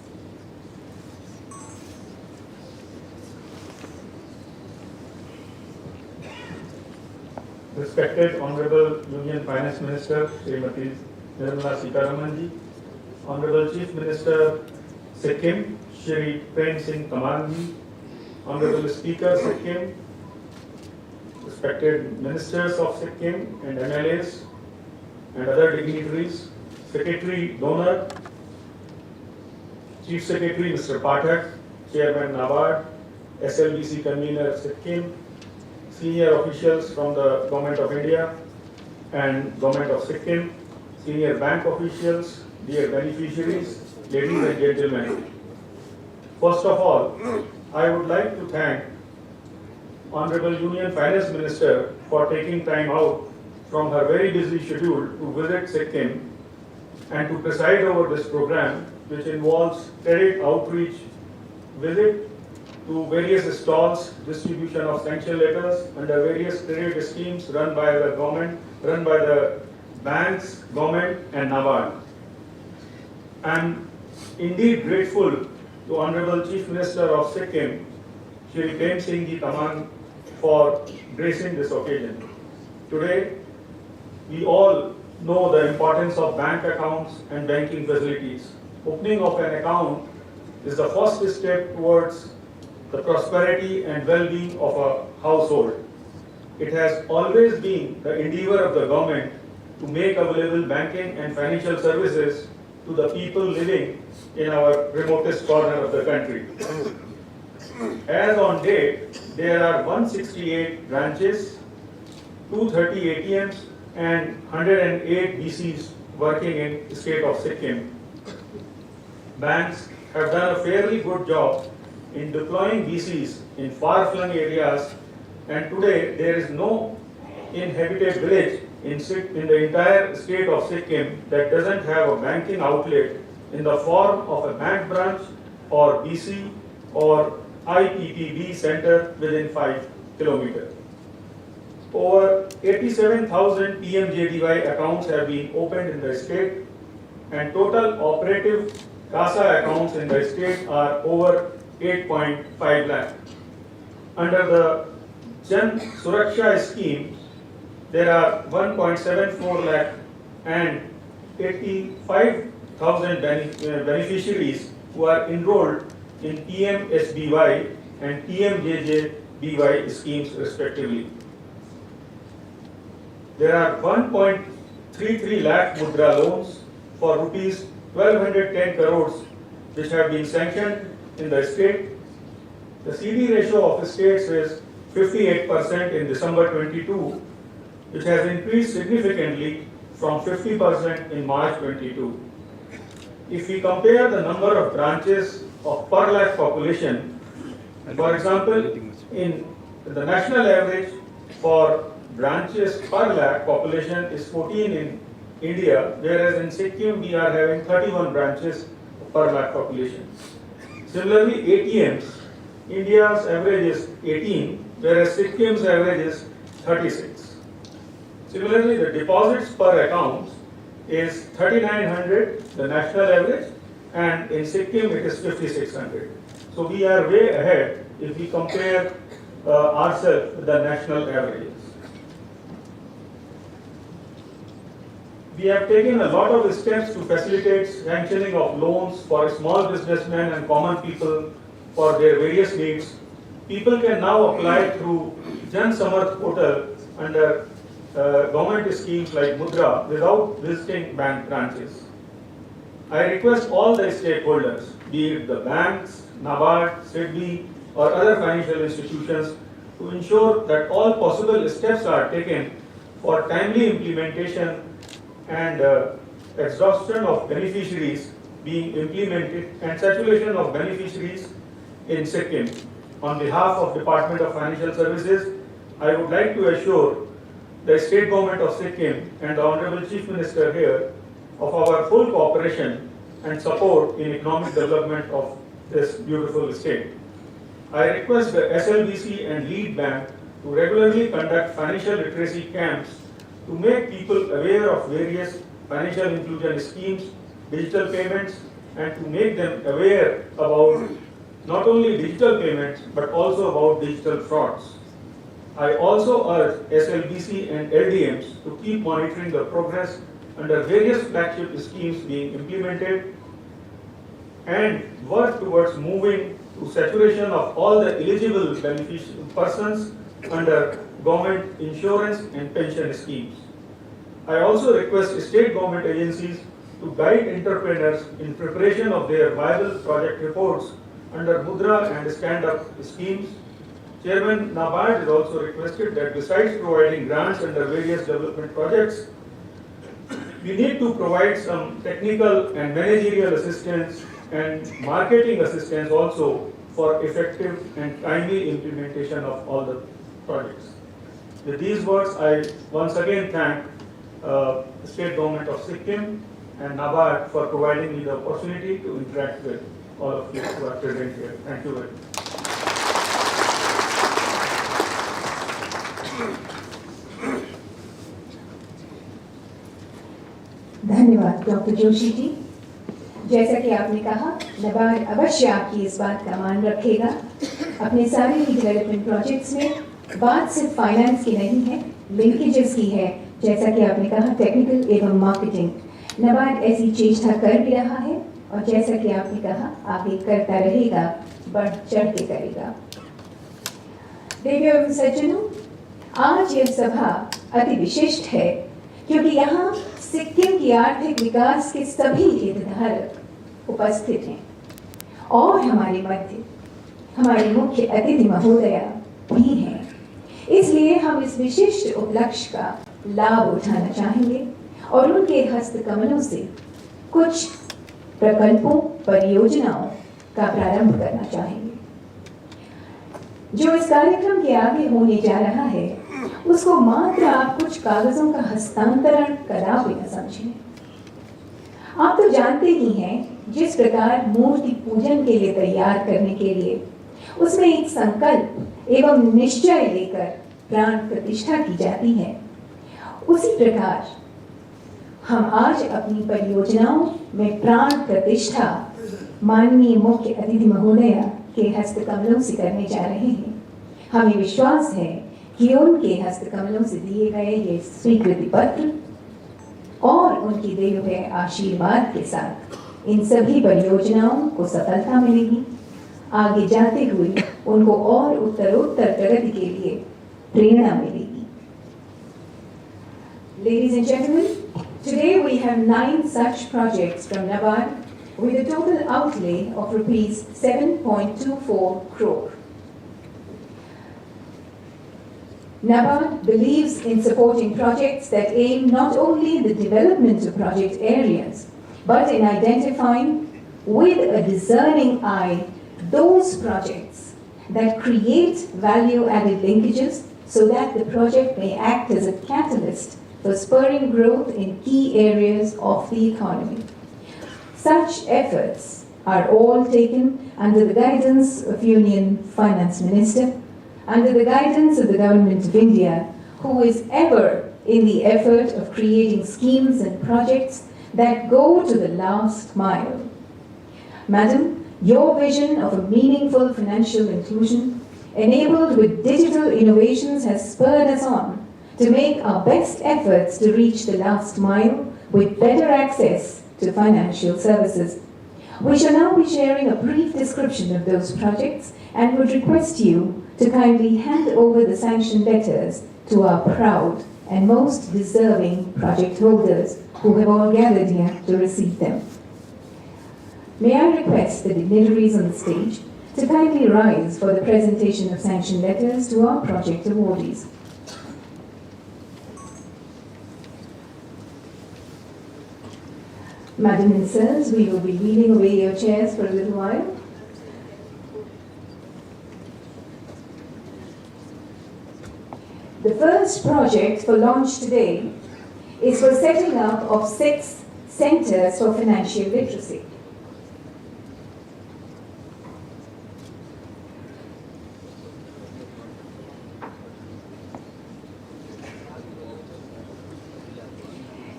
Respected Honorable Union Finance Minister Smt. Nirmala Sitharaman ji, Honorable Chief Minister Sikkim Shri Prem Singh Taman ji, Honorable Speaker Sikkim, respected Ministers of Sikkim and MLAs and other dignitaries, Secretary Donor, Chief Secretary Mr. Pathak, Chairman NABARD, SLBC Convener Sikkim, senior officials from the Government of India and Government of Sikkim, senior bank officials, dear beneficiaries, ladies and gentlemen. First of all, I would like to thank Honorable Union Finance Minister for taking time out from her very busy schedule to visit Sikkim and to preside over this program, which involves credit outreach, visit to various stalls, distribution of sanction letters under various credit schemes run by the government, run by the banks, government and NABARD. I am indeed grateful to Honorable Chief Minister of Sikkim, Shri Prem Singh Taman, for gracing this occasion. Today, we all know the importance of bank accounts and banking facilities. Opening of an account is the first step towards the prosperity and well-being of a household. It has always been the endeavor of the government to make available banking and financial services to the people living in our remotest corner of the country. As on date, there are 168 branches, 230 ATMs and 108 BCs working in the state of Sikkim. Banks have done a fairly good job in deploying BCs in far-flung areas, and today there is no inhabited village in the entire state of Sikkim that doesn't have a banking outlet in the form of a bank branch or BC or IPPB center within 5 kilometers. Over 87,000 PMJDY accounts have been opened in the state, and total operative CASA accounts in the state are over 8.5 lakh. Under the Jan Suraksha scheme, there are 1.74 lakh and 85,000 beneficiaries who are enrolled in PMSBY and PMJJBY schemes respectively. There are 1.33 lakh mudra loans for rupees 1210 crores which have been sanctioned in the state. The CD ratio of the states is 58% in December 22, which has increased significantly from 50% in March 22. If we compare the number of branches of per lakh population, for example, in the national average for branches per lakh population is 14 in India, whereas in Sikkim we are having 31 branches per lakh population. Similarly, ATMs India's average is 18, whereas Sikkim's average is 36. Similarly, the deposits per account is 3,900, the national average, and in Sikkim it is 5,600. So we are way ahead if we compare ourselves with the national averages. We have taken a lot of steps to facilitate sanctioning of loans for small businessmen and common people for their various needs. People can now apply through Jan Samarth portal under government schemes like Mudra without visiting bank branches. I request all the stakeholders, be it the banks, NABARD, SIDBI, or other financial institutions, to ensure that all possible steps are taken for timely implementation and exhaustion of beneficiaries being implemented and saturation of beneficiaries in Sikkim. On behalf of Department of Financial Services, I would like to assure the State Government of Sikkim and the Honorable Chief Minister here of our full cooperation and support in economic development of this beautiful state. I request the SLBC and Lead Bank to regularly conduct financial literacy camps to make people aware of various financial inclusion schemes, digital payments, and to make them aware about not only digital payments but also about digital frauds. I also urge SLBC and LDMs to keep monitoring the progress under various flagship schemes being implemented and work towards moving to saturation of all the eligible persons under government insurance and pension schemes. I also request state government agencies to guide entrepreneurs in preparation of their viable project reports under Mudra and stand-up schemes. Chairman NABARD has also requested that besides providing grants under various development projects, we need to provide some technical and managerial assistance and marketing assistance also for effective and timely implementation of all the projects. With these words, I once again thank the State Government of Sikkim and NABARD for providing me the opportunity to interact with all of you who are present here. Thank you very much. धन्यवाद doctor Joshi ji. जैसा कि आपने कहा, नाबार्ड अवश्य आपकी इस बात का मान रखेगा। अपने सारे ही डेवलपमेंट प्रोजेक्ट्स में बात सिर्फ फाइनेंस की नहीं है, लिंकेजेस की है। जैसा कि आपने कहा, टेक्निकल एवं मार्केटिंग नाबार्ड ऐसी चेष्टा कर भी रहा है और जैसा कि आपने कहा आगे करता रहेगा, बढ़ चढ़ के करेगा। देवियों एवं सज्जनों, आज यह सभा अति विशिष्ट है क्योंकि यहाँ सिक्किम की आर्थिक विकास के सभी हितधारक उपस्थित हैं और हमारे मध्य हमारे मुख्य अतिथि महोदया भी हैं। इसलिए हम इस विशिष्ट उपलक्ष्य का लाभ उठाना चाहेंगे और उनके हस्तकमलों से कुछ प्रकल्पों, परियोजनाओं का प्रारंभ करना चाहेंगे। जो इस कार्यक्रम के आगे होने जा रहा है उसको मात्र आप कुछ कागजों का हस्तांतरण करा बिना समझें। आप तो जानते ही हैं, जिस प्रकार मूर्ति पूजन के लिए तैयार करने के लिए उसमें एक संकल्प एवं निश्चय लेकर प्राण प्रतिष्ठा की जाती है, उसी प्रकार हम आज अपनी परियोजनाओं में प्राण प्रतिष्ठा माननीय मुख्य अतिथि महोदया के हस्तकमलों से करने जा रहे हैं। हमें विश्वास है कि उनके हस्तकमलों से दिए गए ये स्वीकृति पत्र और उनकी दिए हुए आशीर्वाद के साथ इन सभी परियोजनाओं को सफलता मिलेगी। आगे जाते हुए उनको और उत्तरोत्तर प्रगति के लिए प्रेरणा मिलेगी। Ladies and gentlemen, today we have 9 such projects from NABARD with a total outlay of rupees 7.24 crore. NABARD believes in supporting projects that aim not only the development of project areas, but in identifying with a discerning eye those projects that create value-added linkages so that the project may act as a catalyst for spurring growth in key areas of the economy. Such efforts are all taken under the guidance of Union Finance Minister, under the guidance of the Government of India, who is ever in the effort of creating schemes and projects that go to the last mile. Madam, your vision of a meaningful financial inclusion, enabled with digital innovations, has spurred us on to make our best efforts to reach the last mile with better access to financial services. We shall now be sharing a brief description of those projects and would request you to kindly hand over the sanction letters to our proud and most deserving project holders who have all gathered here to receive them. May I request the dignitaries on the stage to kindly rise for the presentation of sanction letters to our project awardees. Madam and sirs, we will be wheeling away your chairs for a little while. The first project for launch today is for setting up of 6 centers for financial literacy.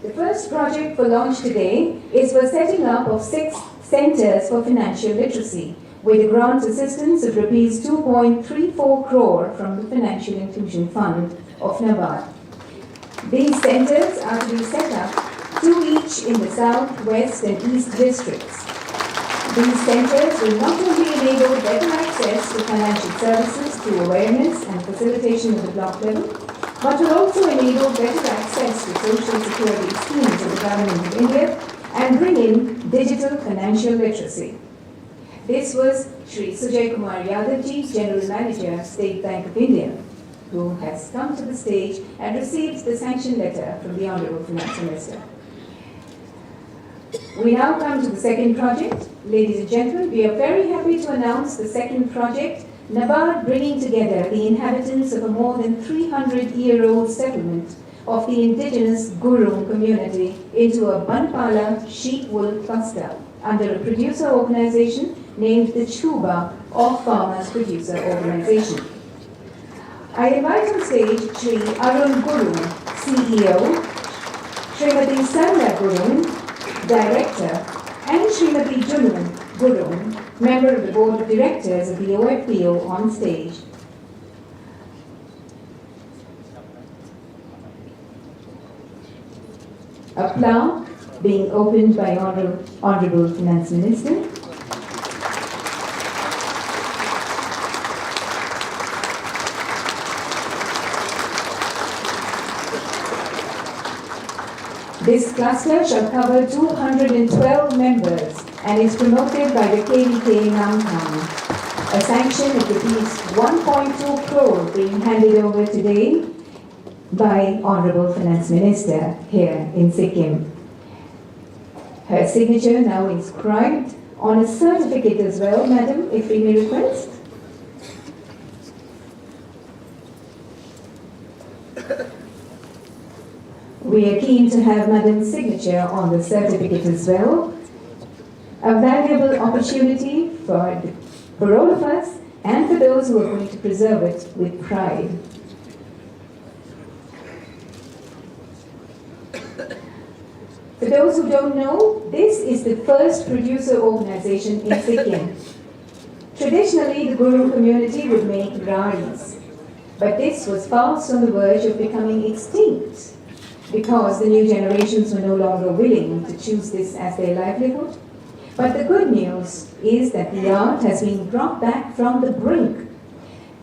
The first project for launch today is for setting up of 6 centers for financial literacy with a grant assistance of Rs 2.34 crore from the Financial Inclusion Fund of NABARD. These centers are to be set up, 2 each in the South, West and East districts. These centers will not only enable better access to financial services through awareness and facilitation at the block level, but will also enable better access to social security schemes of the Government of India and bring in digital financial literacy. This was Shri Sujay Kumar Yadavji, General Manager, State Bank of India, who has come to the stage and received the sanction letter from the Honorable Finance Minister. We now come to the second project. Ladies and gentlemen, we are very happy to announce the second project, NABARD bringing together the inhabitants of a more than 300-year-old settlement of the indigenous Gurung community into a Banpala sheep wool cluster under a producer organization named the Chuba of Farmers Producer Organization. I invite on stage Shri Arun Gurung, CEO, Srimati Sarla Gurung, Director, and Srimati Junun Gurung, Member of the Board of Directors of the OFPO, on stage. A plaque being opened by Honorable Finance Minister. This cluster shall cover 212 members and is promoted by the KVK Nangkang. A sanction of Rs 1.2 crore being handed over today by Honorable Finance Minister here in Sikkim. Her signature now inscribed on a certificate as well, Madam, if we may request. We are keen to have Madam's signature on the certificate as well. A valuable opportunity for all of us and for those who are going to preserve it with pride. For those who don't know, this is the first producer organization in Sikkim. Traditionally, the Guru community would make raris, but this was fast on the verge of becoming extinct because the new generations were no longer willing to choose this as their livelihood. But the good news is that the art has been brought back from the brink.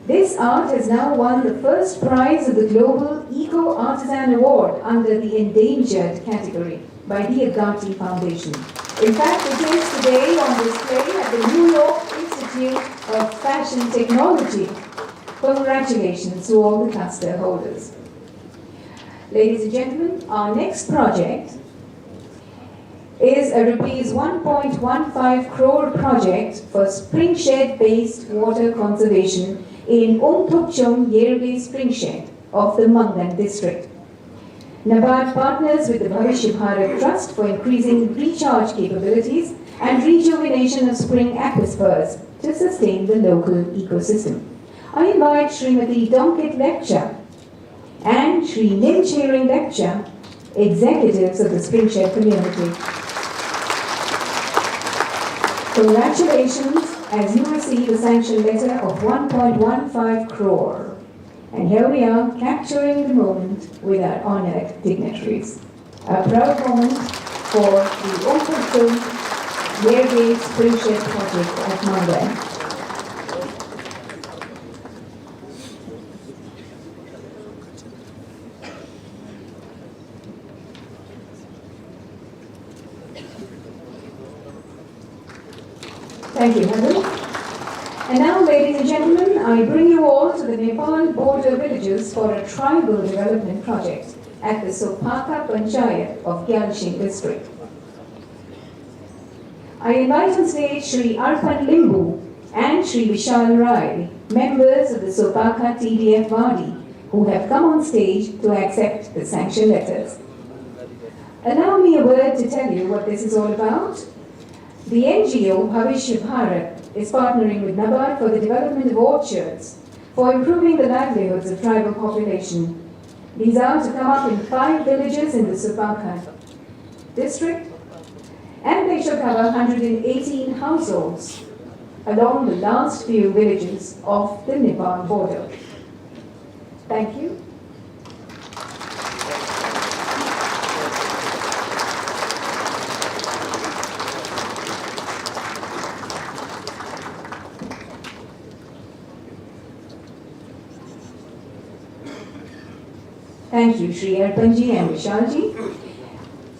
This art has now won the first prize of the Global Eco Artisan Award under the endangered category by the Agati Foundation. In fact, it is today on display at the New York Institute of Fashion Technology. Congratulations to all the cluster holders. Ladies and gentlemen, our next project is a Rs 1.15 crore project for spring shed-based water conservation in Umthukchum Yerbe Spring Shed of the Mangan district. NABARD partners with the Bhavishya Bharat Trust for increasing recharge capabilities and rejuvenation of spring aquifers to sustain the local ecosystem. I invite Srimati Donkit Lecture and Sri Nimchering Lecture, executives of the Springshed community. Congratulations as you receive a sanction letter of 1.15 crore. And here we are capturing the moment with our honored dignitaries. A proud moment for the open Year-Gate Springshed project at Mumbai. Thank you, Heather. And now, ladies and gentlemen, I bring you all to the Nepal border villages for a tribal development project at the Sopaka Panchayat of Gyalshin district. I invite on stage Sri Arpan Limbu and Sri Vishal Rai, members of the Sopaka TDF Wadi, who have come on stage to accept the sanction letters. Allow me a word to tell you what this is all about. The NGO Bhavishya Bharat is partnering with NABARD for the development of orchards for improving the livelihoods of tribal population. These are to come up in 5 villages in the Sopaka district, and they shall cover 118 households along the last few villages of the Nepal border. Thank you. Thank you, Sri Arpanji and Vishalji.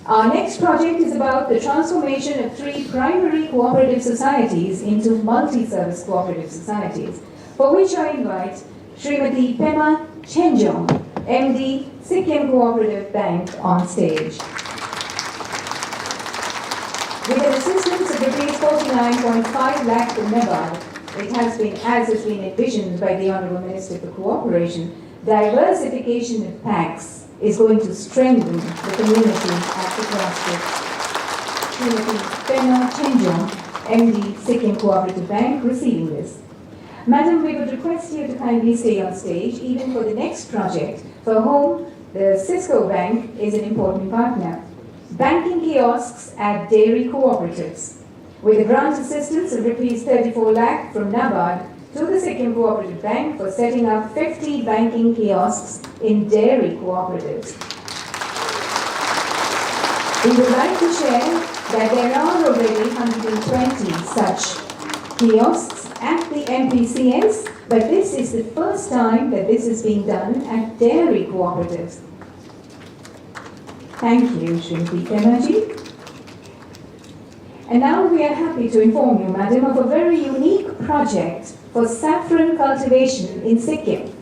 Our next project is about the transformation of 3 primary cooperative societies into multi-service cooperative societies, for which I invite Srimati Pema Chenjong, MD, Sikkim Cooperative Bank, on stage. With an assistance of rupees 49.5 lakh from NABARD, it has been, as has been envisioned by the Honourable Minister for Cooperation, diversification of PACs is going to strengthen the community at the grassroots. Srimati Pema Chenjong, MD, Sikkim Cooperative Bank, receiving this. Madam, we would request you to kindly stay on stage, even for the next project, for whom the Cisco Bank is an important partner. Banking kiosks at dairy cooperatives. With a grant assistance of rupees 34 lakh from NABARD to the Sikkim Cooperative Bank for setting up 50 banking kiosks in dairy cooperatives. We would like to share that there are already 120 such kiosks at the MPCS, but this is the first time that this is being done at dairy cooperatives. Thank you, Srimati Pemaji. And now we are happy to inform you, Madam, of a very unique project for saffron cultivation in Sikkim.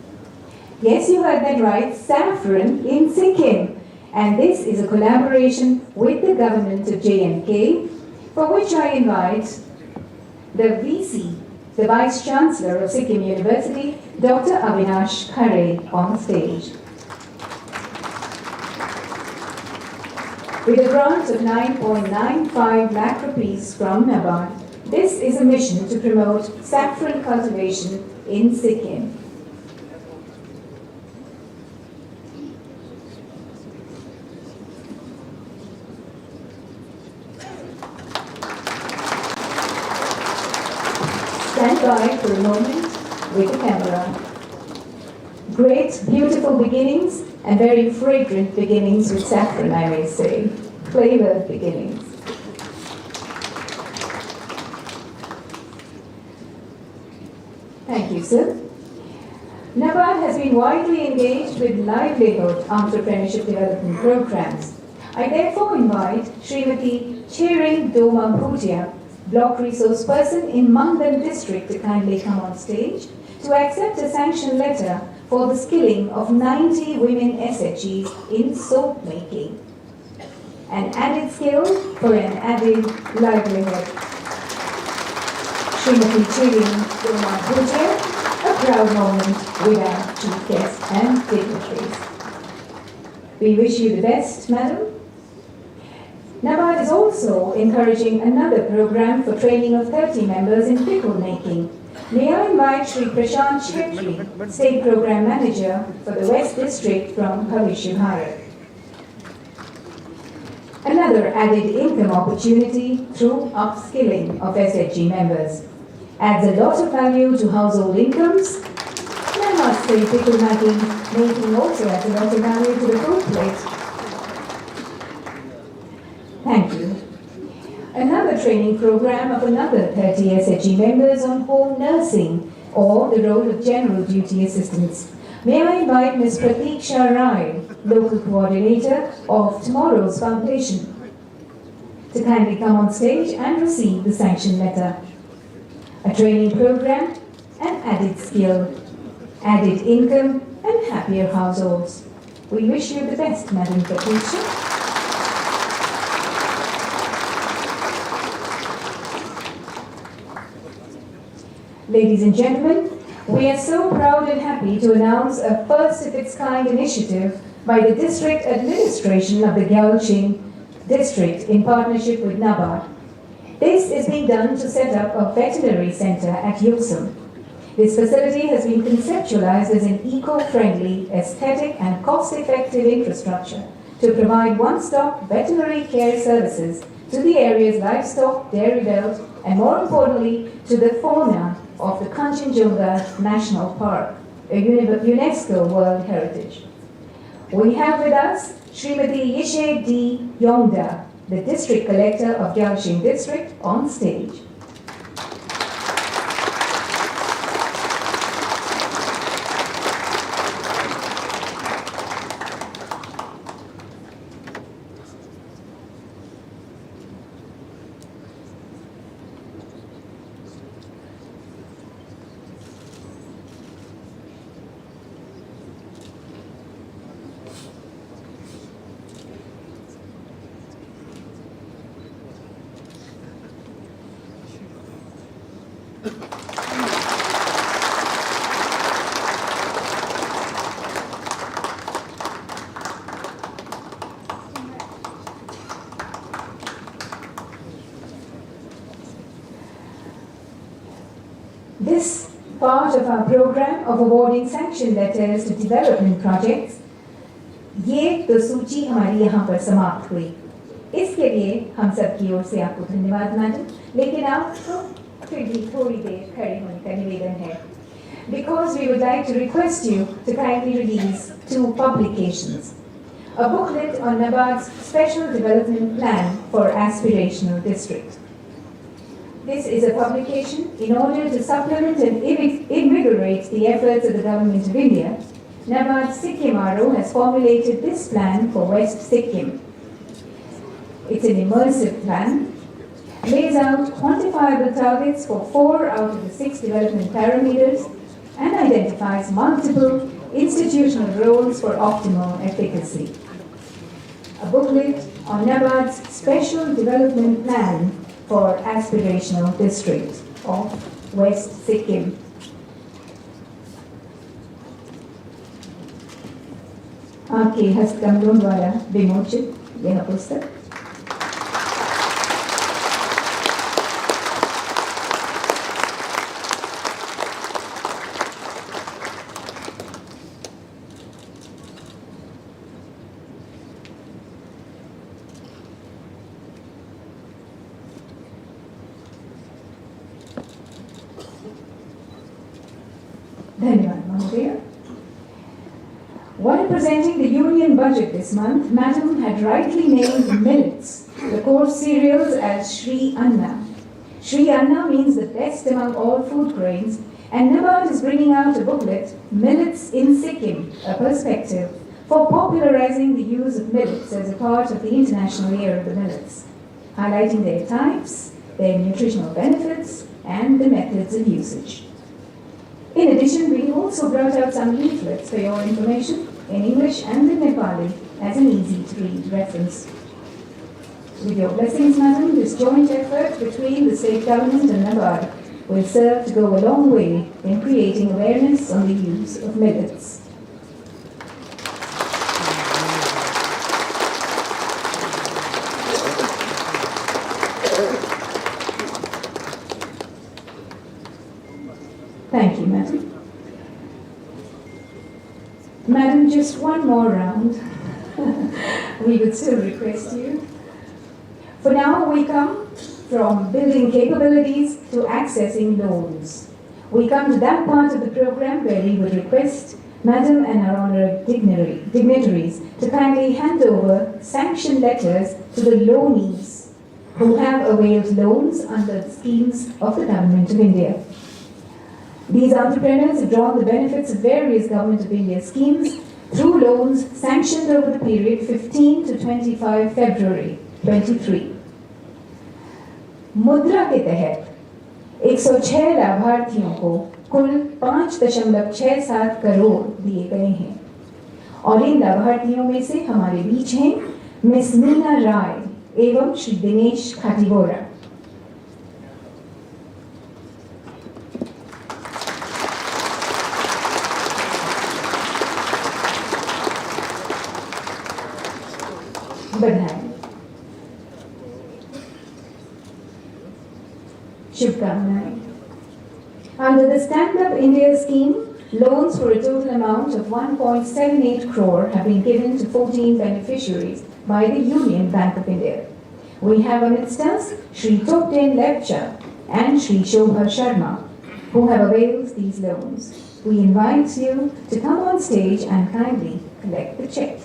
Yes, you heard that right, saffron in Sikkim. And this is a collaboration with the government of JNK, for which I invite the VC, the Vice Chancellor of Sikkim University, Dr. Avinash Khare, on stage. With a grant of 9.95 lakh rupees from NABARD, this is a mission to promote saffron cultivation in Sikkim. Stand by for a moment with the camera. Great, beautiful beginnings and very fragrant beginnings with saffron, I may say. Flavored beginnings. Thank you, sir. NABARD has been widely engaged with livelihood entrepreneurship development programs. I therefore invite Srimati Chering Doma Bhutia, Block Resource Person in Mandan District, to kindly come on stage to accept a sanction letter for the skilling of 90 women SHGs in soap making. An added skill for an added livelihood. Srimati Chering Doma Bhutia, a proud moment with our chief guests and dignitaries. We wish you the best, madam. NABARD is also encouraging another program for training of 30 members in pickle making. May I invite Shri Prashant Chetri, State Program Manager for the West District from Bhavishya Bharat. Another added income opportunity through upskilling of SHG members. Adds a lot of value to household incomes. And I must say pickle making also adds a lot of value to the food plate. Thank you. Another training program of another 30 SHG members on home nursing or the role of general duty assistants. May I invite Ms. Pratiksha Rai, local coordinator of Tomorrow's Foundation, to kindly come on stage and receive the sanction letter. A training program, an added skill, added income and happier households. We wish you the best, Madam Pratiksha. Ladies and gentlemen, we are so proud and happy to announce a first-of-its-kind initiative by the District Administration of the Gyalching District in partnership with NABARD. This is being done to set up a veterinary center at Yuksum. This facility has been conceptualized as an eco-friendly, aesthetic and cost-effective infrastructure to provide one-stop veterinary care services to the area's livestock, dairy belt, and more importantly, to the fauna of the Kanchenjunga National Park, a UNESCO World Heritage. We have with us Srimati Yishe D. Yongda, the District Collector of Gyalching District, on stage. This part of our program of awarding sanction letters to development projects, ये तो सूची हमारी यहाँ पर समाप्त हुई। इसके लिए हम सब की ओर से आपको धन्यवाद मैडम, लेकिन आपको फिर भी थोड़ी देर खड़े होने का निवेदन है, because we would like to request you to kindly release 2 publications. A booklet on NABARD's Special Development Plan for Aspirational District. This is a publication in order to supplement and invigorate the efforts of the Government of India. NABARD Sikkim RO has formulated this plan for West Sikkim. It's an immersive plan, lays out quantifiable targets for 4 out of the 6 development parameters, and identifies multiple institutional roles for optimal efficacy. A booklet on NABARD's Special Development Plan for Aspirational District of West Sikkim. आपके हस्तकमलों द्वारा विमोचित यह पुस्तक धन्यवाद महोदय। While presenting the Union budget this month, Madam had rightly named millets, the coarse cereals, as Shri Anna. Shri Anna means the best among all food grains, and NABARD is bringing out a booklet, Millets in Sikkim, a perspective, for popularizing the use of millets as a part of the International Year of the Millets, highlighting their types, their nutritional benefits, and the methods of usage. In addition, we also brought out some leaflets for your information in English and in Nepali as an easy-to-read reference. With your blessings, Madam, this joint effort between the state government and NABARD will serve to go a long way in creating awareness on the use of millets. Thank you, Madam. Madam, just one more round. We would still request you. For now, we come from building capabilities to accessing loans. We come to that part of the program where we would request Madam and our honored dignitaries to kindly hand over sanction letters to the loanees who have availed loans under the schemes of the Government of India. These entrepreneurs have drawn the benefits of various Government of India schemes through loans sanctioned over the period 15 to 25 February 23. मुद्रा के तहत 106 लाभार्थियों को कुल 5.67 करोड़ दिए गए हैं और इन लाभार्थियों में से हमारे बीच हैं मिस मीना राय एवं श्री दिनेश खाटीवोरा। बधाई, शुभकामनाएं। Under the Stand Up India scheme, loans for a total amount of 1.78 crore have been given to 14 beneficiaries by the Union Bank of India. We have amidst us Shri Tokten Lepcha and Shri Shobha Sharma, who have availed these loans. We invite you to come on stage and kindly collect the check.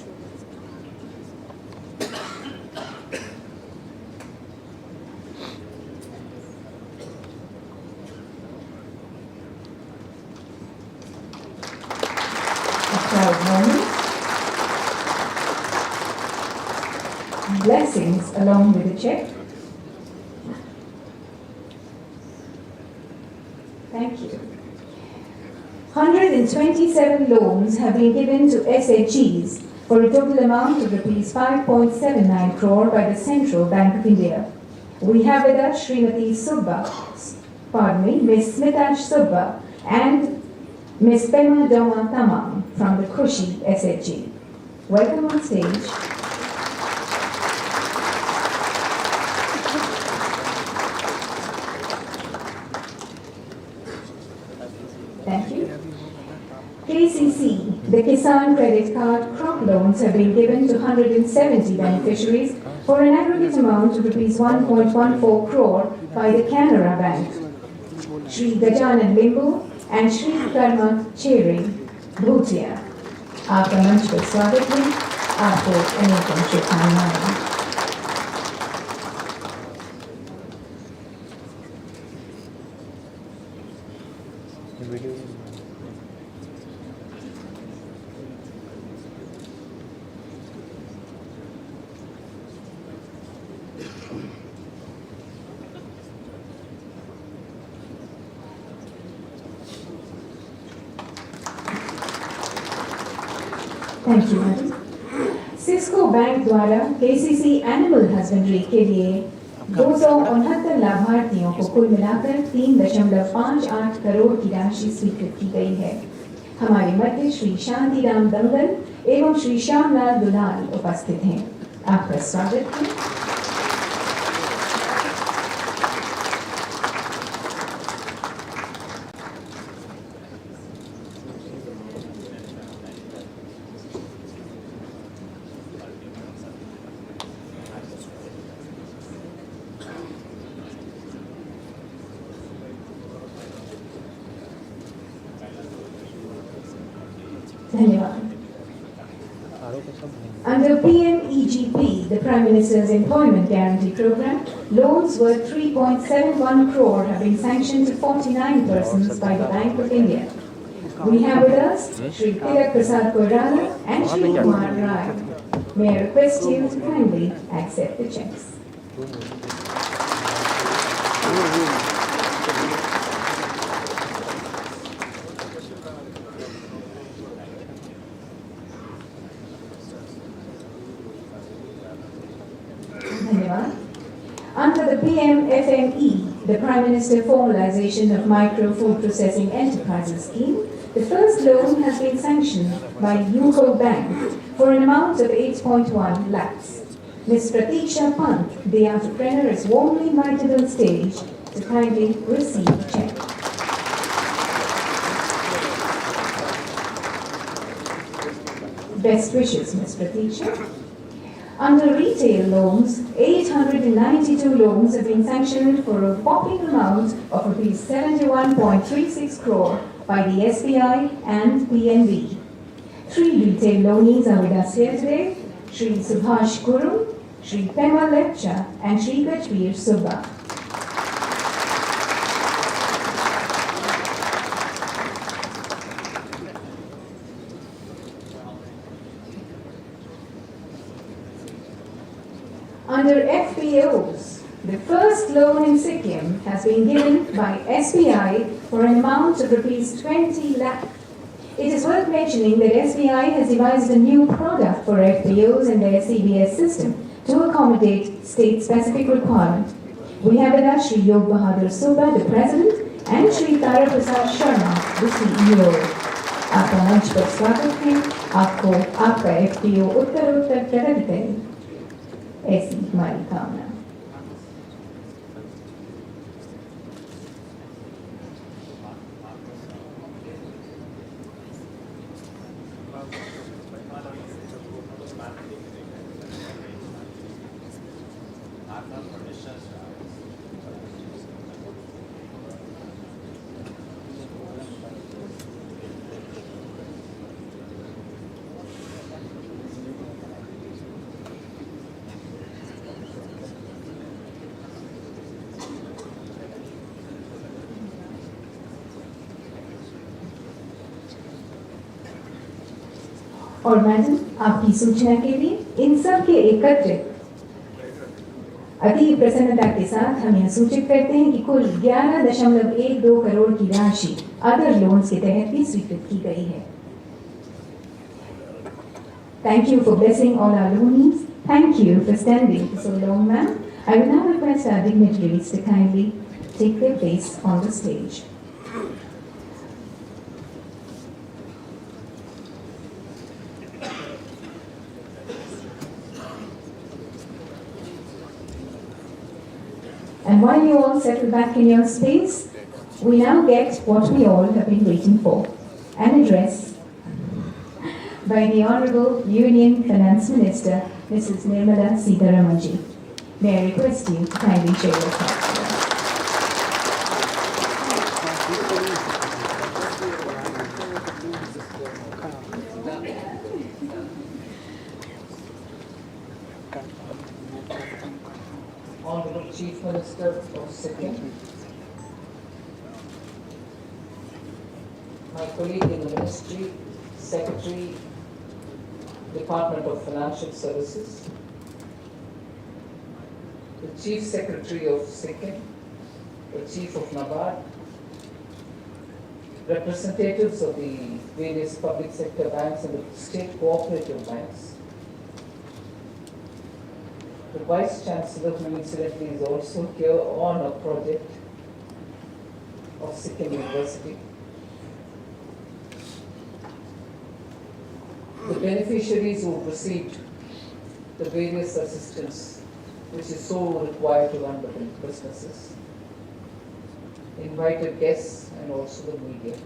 Blessings along with the check. Thank you. 127 loans have been given to SHGs for a total amount of rupees 5.79 crore by the Central Bank of India. We have with us Srimati Miss Smitash Subba and Miss Pema Doma Tamang from the Khushi SHG. Welcome on stage. Thank you. KCC, the Kisan Credit Card crop loans have been given to 170 beneficiaries for an aggregate amount of rupees 1.14 crore by the Canara Bank. Shri Gajanan Limbu and Shri Karma Cheri Bhutia. आपका मंच पर स्वागत है, आपको अनेकों शुभकामनाएं। Thank you, madam. Cisco bank द्वारा KCC animal husbandry के लिए 269 लाभार्थियों को कुल मिलाकर 3.58 करोड़ की राशि स्वीकृत की गई है। हमारे मध्य श्री शांतिराम दंगल एवं श्री श्यामलाल दुलाल उपस्थित हैं। आपका स्वागत है। Under PMEGP, the Prime Minister's Employment Guarantee Program, loans worth 3.71 crore have been sanctioned to 49 persons by the Bank of India. We have with us Shri Tilak Prasad Koirala and Shri Kumar Rai. May I request you to kindly accept the checks. Under the PMFME, the Prime Minister Formalization of Micro Food Processing Enterprises Scheme, the first loan has been sanctioned by UCO Bank for an amount of 8.1 lakhs. Ms. Pratiksha Pant, the entrepreneur, is warmly invited on stage to kindly receive the check. Best wishes, Ms. Prateeksha. Under retail loans, 892 loans have been sanctioned for a whopping amount of rupees 71.36 crore by the SBI and PNB. 3 retail loanees are with us here today: Shri Subhash Guru, Shri Pemal Lepcha, and Shri Gajveer Subba. Under FPOs, the first loan in Sikkim has been given by SBI for an amount of rupees 20 lakh. It is worth mentioning that SBI has devised a new product for FPOs in their CBS system to accommodate state-specific requirements. We have with us Shri Yog Bahadur Subba, the President, and Shri Tara Prasad Sharma, the CEO. आपका मंच पर स्वागत है, आपको आपका FPO उत्तर प्रकट करे, ऐसी हमारी कामना। और मैडम, आपकी सूचना के लिए इन सब के एकत्रित अति प्रसन्नता के साथ हम यह सूचित करते हैं कि कुल 11.12 करोड़ की राशि अदर लोन्स के तहत भी स्वीकृत की गई है। Thank you for blessing all our loanees. Thank you for standing for so long, ma'am. I will now request our dignitaries to kindly take their place on the stage. And while you all settle back in your space, we now get what we all have been waiting for, an address by the Honorable Union Finance Minister, Mrs. Nirmala Sitharaman ji. May I request you to kindly share your thoughts. Honorable Chief Minister of Sikkim, my colleague in the Ministry, Secretary, Department of Financial Services, the Chief Secretary of Sikkim, the Chief of NABARD, representatives of the various public sector banks and the state cooperative banks, the Vice Chancellor, who incidentally is also here on a project of Sikkim University, the beneficiaries who received the various assistance which is so required to run the businesses, invited guests and also the media.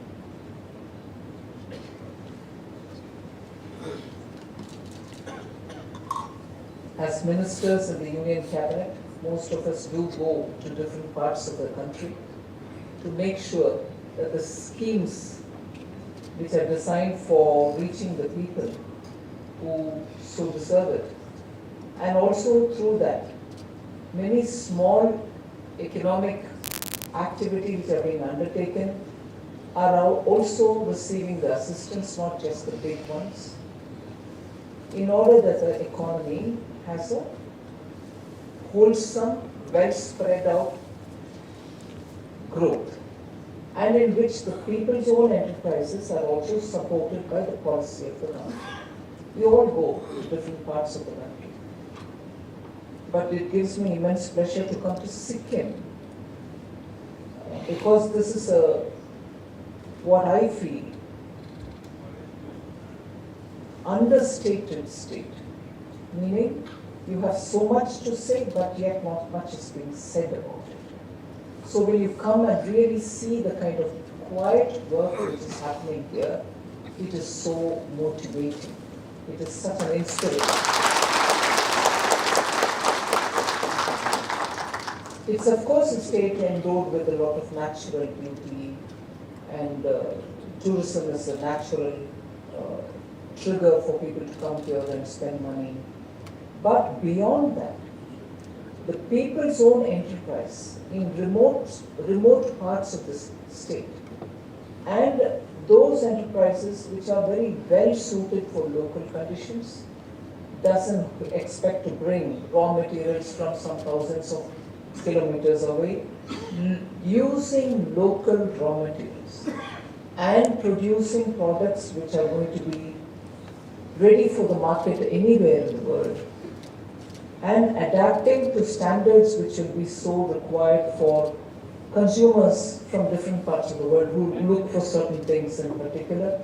As ministers in the Union Cabinet, most of us do go to different parts of the country to make sure that the schemes which are designed for reaching the people who so deserve it, and also through that, many small economic activities which are being undertaken are also receiving the assistance, not just the big ones, in order that the economy has a wholesome, well spread out growth, and in which the people's own enterprises are also supported by the policy of the government. We all go to different parts of the country, but it gives me immense pleasure to come to Sikkim, because this is what I feel, understated state, meaning you have so much to say, but yet not much is being said about it. So when you come and really see the kind of quiet work which is happening here, it is so motivating. It is such an inspiration. It's of course a state endowed with a lot of natural beauty, and tourism is a natural trigger for people to come here and spend money. But beyond that, the people's own enterprise in remote parts of this state, and those enterprises which are very well suited for local conditions, doesn't expect to bring raw materials from some thousands of kilometers away, using local raw materials and producing products which are going to be ready for the market anywhere in the world, and adapting to standards which will be so required for consumers from different parts of the world who look for certain things in particular,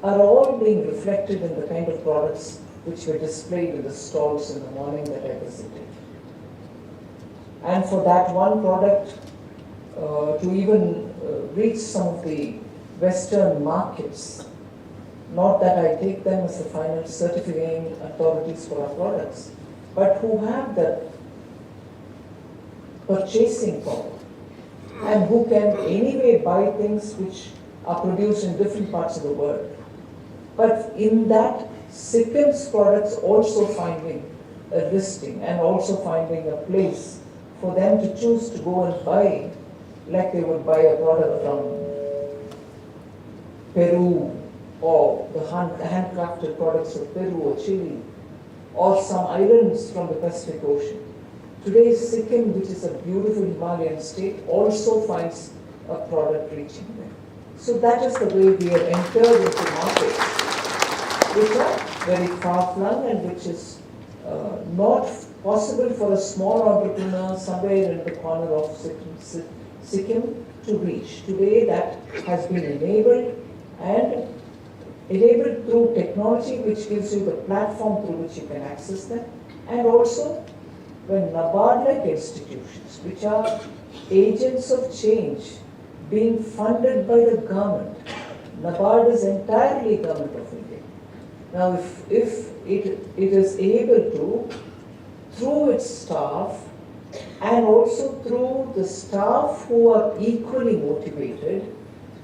are all being reflected in the kind of products which were displayed in the stalls in the morning that I visited. And for that one product to even reach some of the Western markets, not that I take them as the final certifying authorities for our products, but who have the purchasing power and who can anyway buy things which are produced in different parts of the world. But in that, Sikkim's products also finding a listing and also finding a place for them to choose to go and buy, like they would buy a product from Peru, or the handcrafted products of Peru or Chile, or some islands from the Pacific Ocean. Today, Sikkim, which is a beautiful Himalayan state, also finds a product reaching there. So that is the way we have entered into markets which are very far-flung and which is not possible for a small entrepreneur somewhere in the corner of Sikkim to reach. Today, that has been enabled, and enabled through technology which gives you the platform through which you can access them, and also when NABARD-like institutions, which are agents of change being funded by the government. NABARD is entirely government of India. Now if it is able to, through its staff and also through the staff who are equally motivated,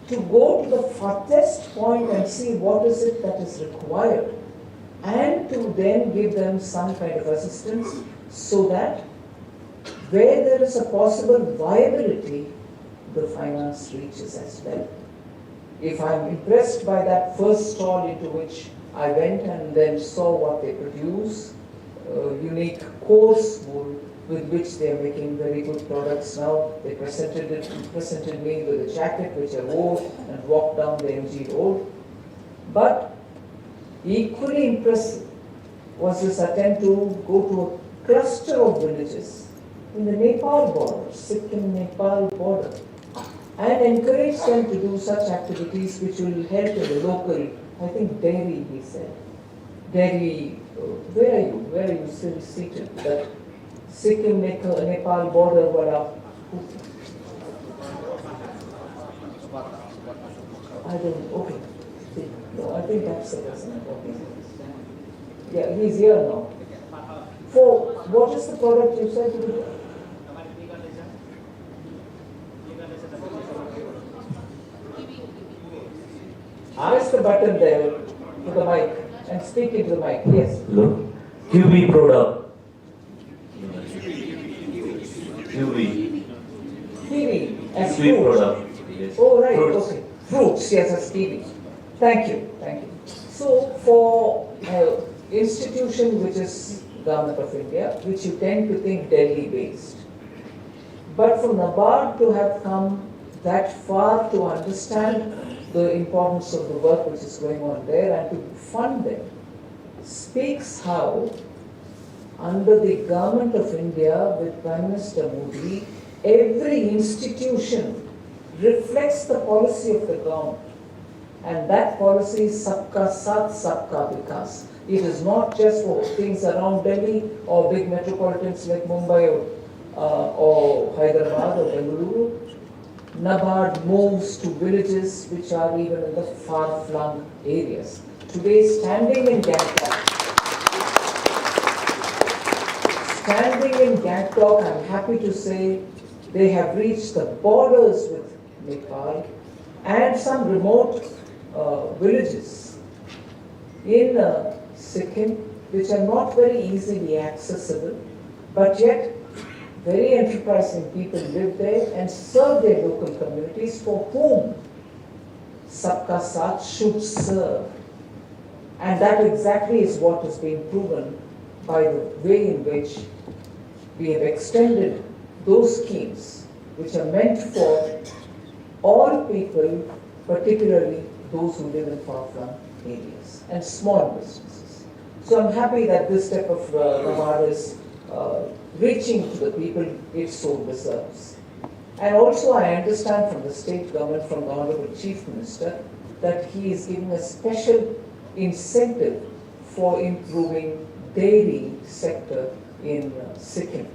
to go to the farthest point and see what is it that is required, and to then give them some kind of assistance so that where there is a possible viability, the finance reaches as well. If I'm impressed by that first stall into which I went and then saw what they produce, unique coarse wool with which they are making very good products now. They presented me with a jacket which I wore and walked down the MG road. But equally impressive was this attempt to go to a cluster of villages in the Nepal border, Sikkim-Nepal border, and encourage them to do such activities which will help in the local, I think dairy, he said. Dairy, where are you? Where are you still seated? That Sikkim-Nepal border were up. I don't, okay. No, I think that's the person. Okay. Yeah, he's here now. For, what is the product you said? Press the button there to the mic and speak into the mic. Yes. Hello. QB product. QB. Kiwi as QB fruit. product. Yes. Oh, right. Fruits. Okay. Fruits, yes, as kiwi. Thank you. Thank you. So, for institution which is Government of India, which you tend to think Delhi-based, but for NABARD to have come that far to understand the importance of the work which is going on there and to fund them, speaks how under the Government of India with Prime Minister Modi, every institution reflects the policy of the government, and that policy is Sabka Saath, Sabka Vikas. It is not just for things around Delhi or big metropolitans like Mumbai or Hyderabad or Bengaluru. NABARD moves to villages which are even in the far-flung areas today standing in Gangtok, I'm happy to say they have reached the borders with Nepal and some remote villages in Sikkim, which are not very easily accessible, but yet very enterprising people live there and serve their local communities, for whom Sabka Saath should serve. And that exactly is what is being proven by the way in which we have extended those schemes which are meant for all people, particularly those who live in far-flung areas and small businesses. So I'm happy that this step of NABARD is reaching to the people it so deserves. And also I understand from the state government, from the Honorable Chief Minister, that he is giving a special incentive for improving dairy sector in Sikkim.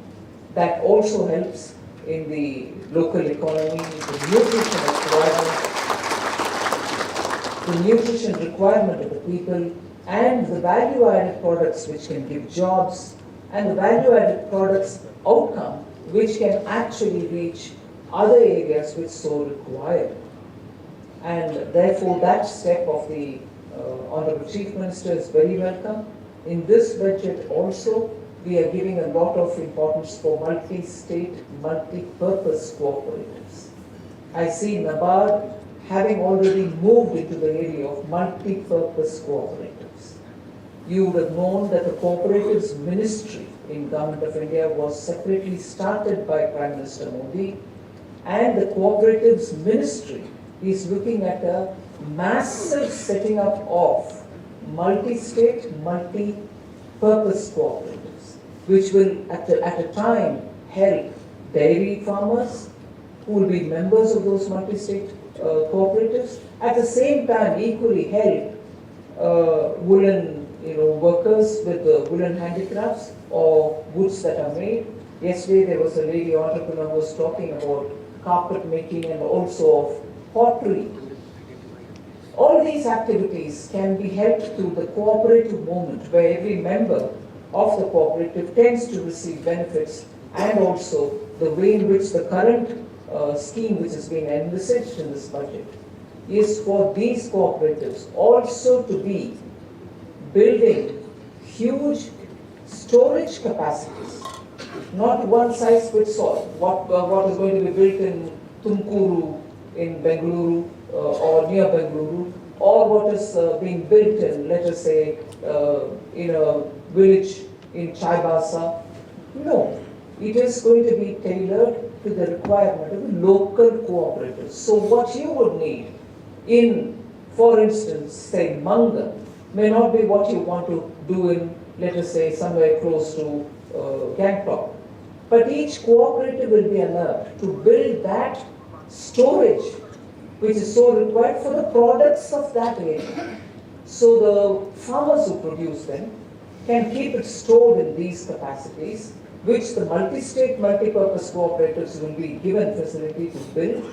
That also helps in the local economy, the nutrition requirement of the people, and the value-added products which can give jobs, and the value-added products outcome which can actually reach other areas which so require. And therefore that step of the Honorable Chief Minister is very welcome. In this budget also, we are giving a lot of importance for multi-state, multi-purpose cooperatives. I see NABARD having already moved into the area of multi-purpose cooperatives. You would have known that the Cooperatives Ministry in Government of India was separately started by Prime Minister Modi, and the Cooperatives Ministry is looking at a massive setting up of multi-state, multi-purpose cooperatives, which will at a time help dairy farmers who will be members of those multi-state cooperatives, at the same time equally help woolen workers with the woolen handicrafts or goods that are made. Yesterday there was a lady entrepreneur who was talking about carpet making and also of pottery. All these activities can be helped through the cooperative movement, where every member of the cooperative tends to receive benefits, and also the way in which the current scheme which is being envisaged in this budget is for these cooperatives also to be building huge storage capacities, not one size fits all. What is going to be built in Tumkuru, in Bengaluru, or near Bengaluru, or what is being built in, let us say, in a village in Chaibasa. No, it is going to be tailored to the requirement of the local cooperatives. So what you would need in, for instance, say Manga, may not be what you want to do in, let us say, somewhere close to Gangtok. But each cooperative will be unnerved to build that storage which is so required for the products of that area. So the farmers who produce them can keep it stored in these capacities, which the multi-state, multi-purpose cooperatives will be given facility to build.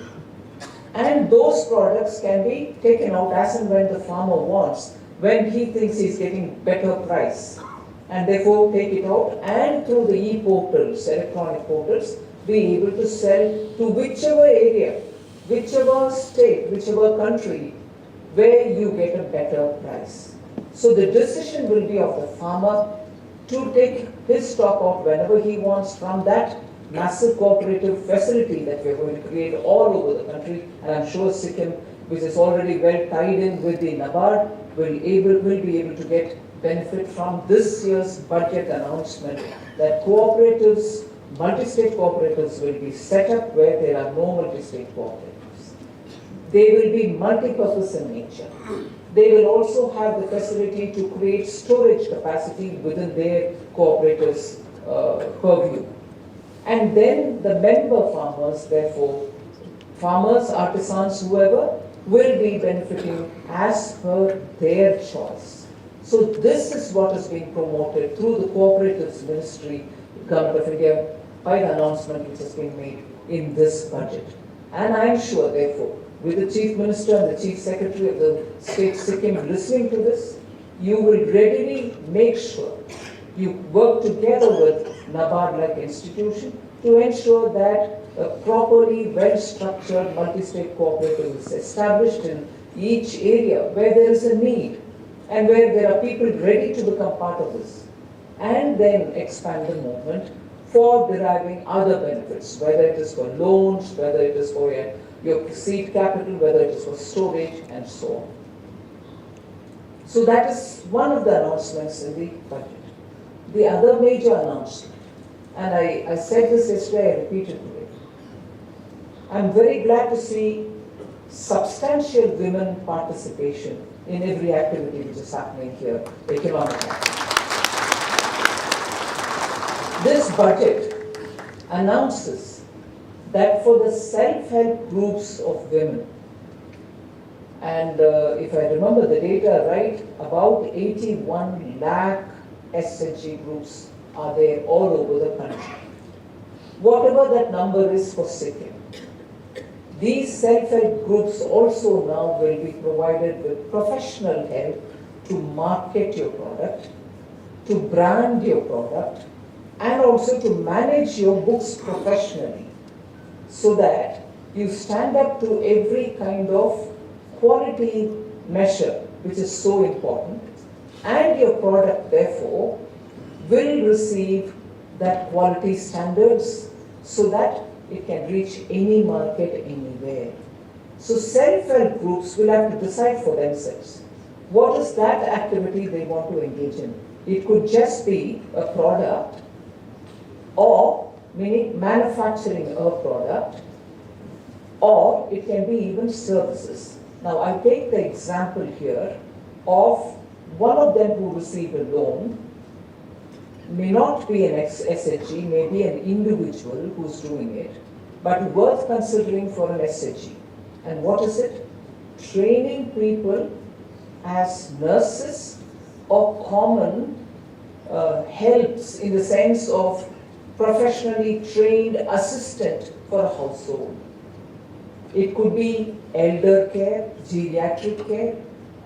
And those products can be taken out as and when the farmer wants, when he thinks he's getting better price. And therefore take it out and through the e-portals, electronic portals, be able to sell to whichever area, whichever state, whichever country, where you get a better price. So the decision will be of the farmer to take his stock out whenever he wants from that massive cooperative facility that we're going to create all over the country. And I'm sure Sikkim, which is already well tied in with the NABARD, will be able to get benefit from this year's budget announcement that cooperatives, multi-state cooperatives will be set up where there are no multi-state cooperatives. They will be multi-purpose in nature. They will also have the facility to create storage capacity within their cooperatives' purview. And then the member farmers, therefore, farmers, artisans, whoever, will be benefiting as per their choice. So this is what is being promoted through the Cooperatives Ministry, Government of India, by the announcement which has been made in this budget. And I am sure, therefore, with the Chief Minister and the Chief Secretary of the State Sikkim listening to this, you will readily make sure you work together with NABARD-like institution to ensure that a properly well-structured multi-state cooperative is established in each area where there is a need and where there are people ready to become part of this, and then expand the movement for deriving other benefits, whether it is for loans, whether it is for your seed capital, whether it is for storage, and so on. So that is one of the announcements in the budget. The other major announcement, and I said this yesterday, I repeat it today. I'm very glad to see substantial women participation in every activity which is happening here, economically. This budget announces that for the self-help groups of women, and if I remember the data right, about 81 lakh SHG groups are there all over the country. Whatever that number is for Sikkim, these self-help groups also now will be provided with professional help to market your product, to brand your product, and also to manage your books professionally, so that you stand up to every kind of quality measure which is so important, and your product therefore will receive that quality standards so that it can reach any market anywhere. So self-help groups will have to decide for themselves what is that activity they want to engage in. It could just be a product, or meaning manufacturing a product, or it can be even services. Now I take the example here of one of them who received a loan, may not be an SHG, may be an individual who's doing it, but worth considering for an SHG. And what is it? Training people as nurses or common helps in the sense of professionally trained assistant for a household. It could be elder care, geriatric care.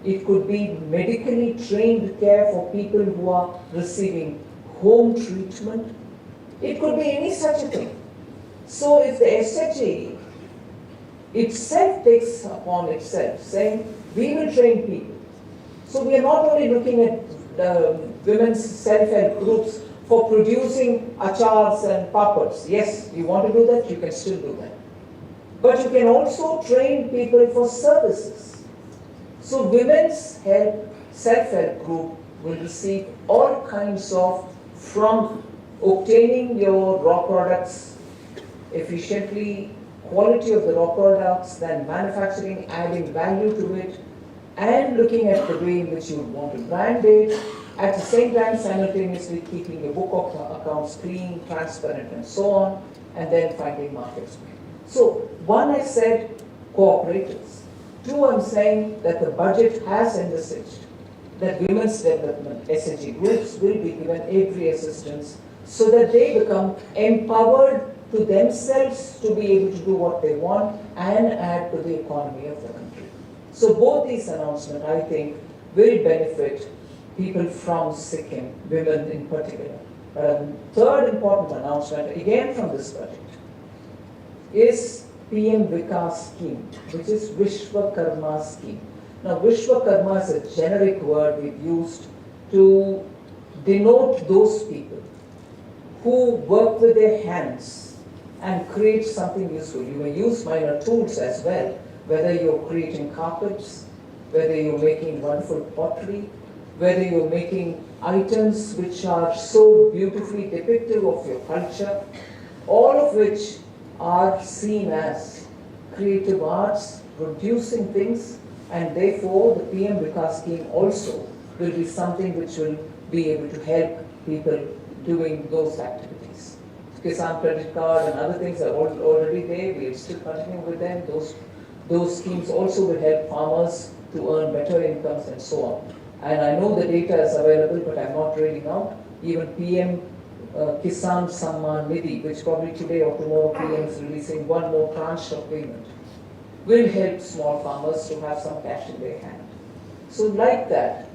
It could be medically trained care for people who are receiving home treatment. It could be any such a thing. So if the SHG itself takes upon itself saying, we will train people. So we are not only looking at the women's self-help groups for producing achars and papads. Yes, you want to do that, you can still do that. But you can also train people for services. So women's help, self-help group will receive all kinds of, from obtaining your raw products efficiently, quality of the raw products, then manufacturing, adding value to it, and looking at the way in which you want to brand it, at the same time simultaneously keeping your book of accounts clean, transparent, and so on, and then finding markets. So one, I said cooperatives. Two, I'm saying that the budget has envisaged that women's development SHG groups will be given every assistance so that they become empowered to themselves to be able to do what they want and add to the economy of the country. So both these announcements, I think, will benefit people from Sikkim, women in particular. Third important announcement, again from this budget, is PM Vikas scheme, which is Vishwakarma scheme. Now, Vishwakarma is a generic word we've used to denote those people who work with their hands and create something useful. You may use minor tools as well, whether you're creating carpets, whether you're making wonderful pottery, whether you're making items which are so beautifully depictive of your culture, all of which are seen as creative arts, producing things, and therefore the PM Vikas scheme also will be something which will be able to help people doing those activities. Kisan credit card and other things are already there. We are still continuing with them. Those schemes also will help farmers to earn better incomes and so on. And I know the data is available, but I'm not reading out. Even PM Kisan Samman Nidhi, which probably today or tomorrow PM is releasing one more tranche of payment, will help small farmers to have some cash in their hand. So like that,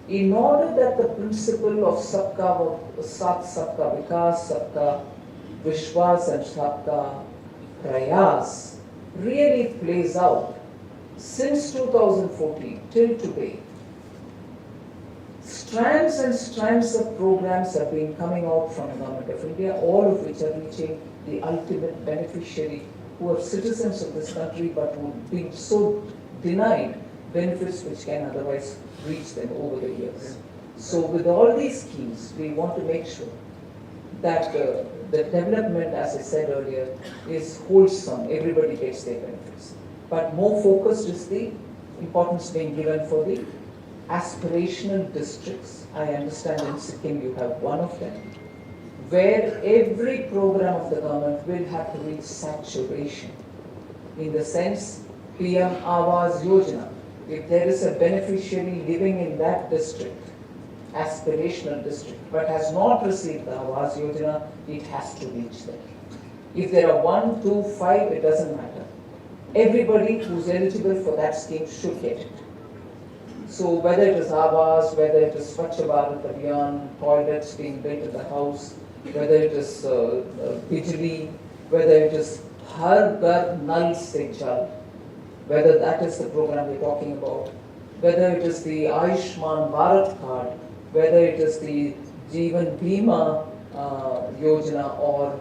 in order that the principle of Sabka Saath, Sabka Vikas, Sabka Vishwas and Sabka Prayas really plays out, since 2014 till today, strands and strands of programs have been coming out from the Government of India, all of which are reaching the ultimate beneficiary, who are citizens of this country but who have been so denied benefits which can otherwise reach them over the years. So with all these schemes, we want to make sure that the development, as I said earlier, is wholesome, everybody gets their benefits. But more focused is the importance being given for the aspirational districts. I understand in Sikkim you have one of them, where every program of the government will have to reach saturation. In the sense, PM Awas Yojana, if there is a beneficiary living in that district, aspirational district, but has not received the Awas Yojana, it has to reach there. If there are 1, 2, 5, it doesn't matter. Everybody who's eligible for that scheme should get it. So whether it is Awas, whether it is Swachh Bharat Abhiyan, toilets being built in the house, whether it is Bijli, whether it is Har Ghar Nal Se Jal, whether that is the program we're talking about, whether it is the Ayushman Bharat card, whether it is the Jeevan Bima Yojana or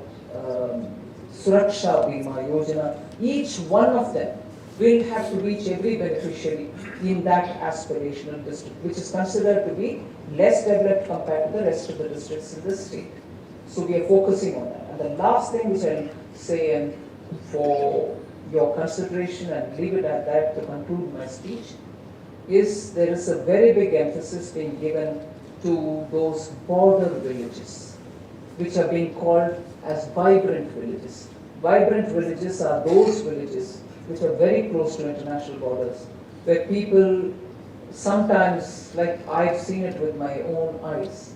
Suraksha Bima Yojana, each one of them will have to reach every beneficiary in that aspirational district, which is considered to be less developed compared to the rest of the districts in the state. So we are focusing on that. And the last thing which I'll say, and for your consideration and leave it at that to conclude my speech, is there is a very big emphasis being given to those border villages, which are being called as vibrant villages. Vibrant villages are those villages which are very close to international borders, where people sometimes, like I've seen it with my own eyes,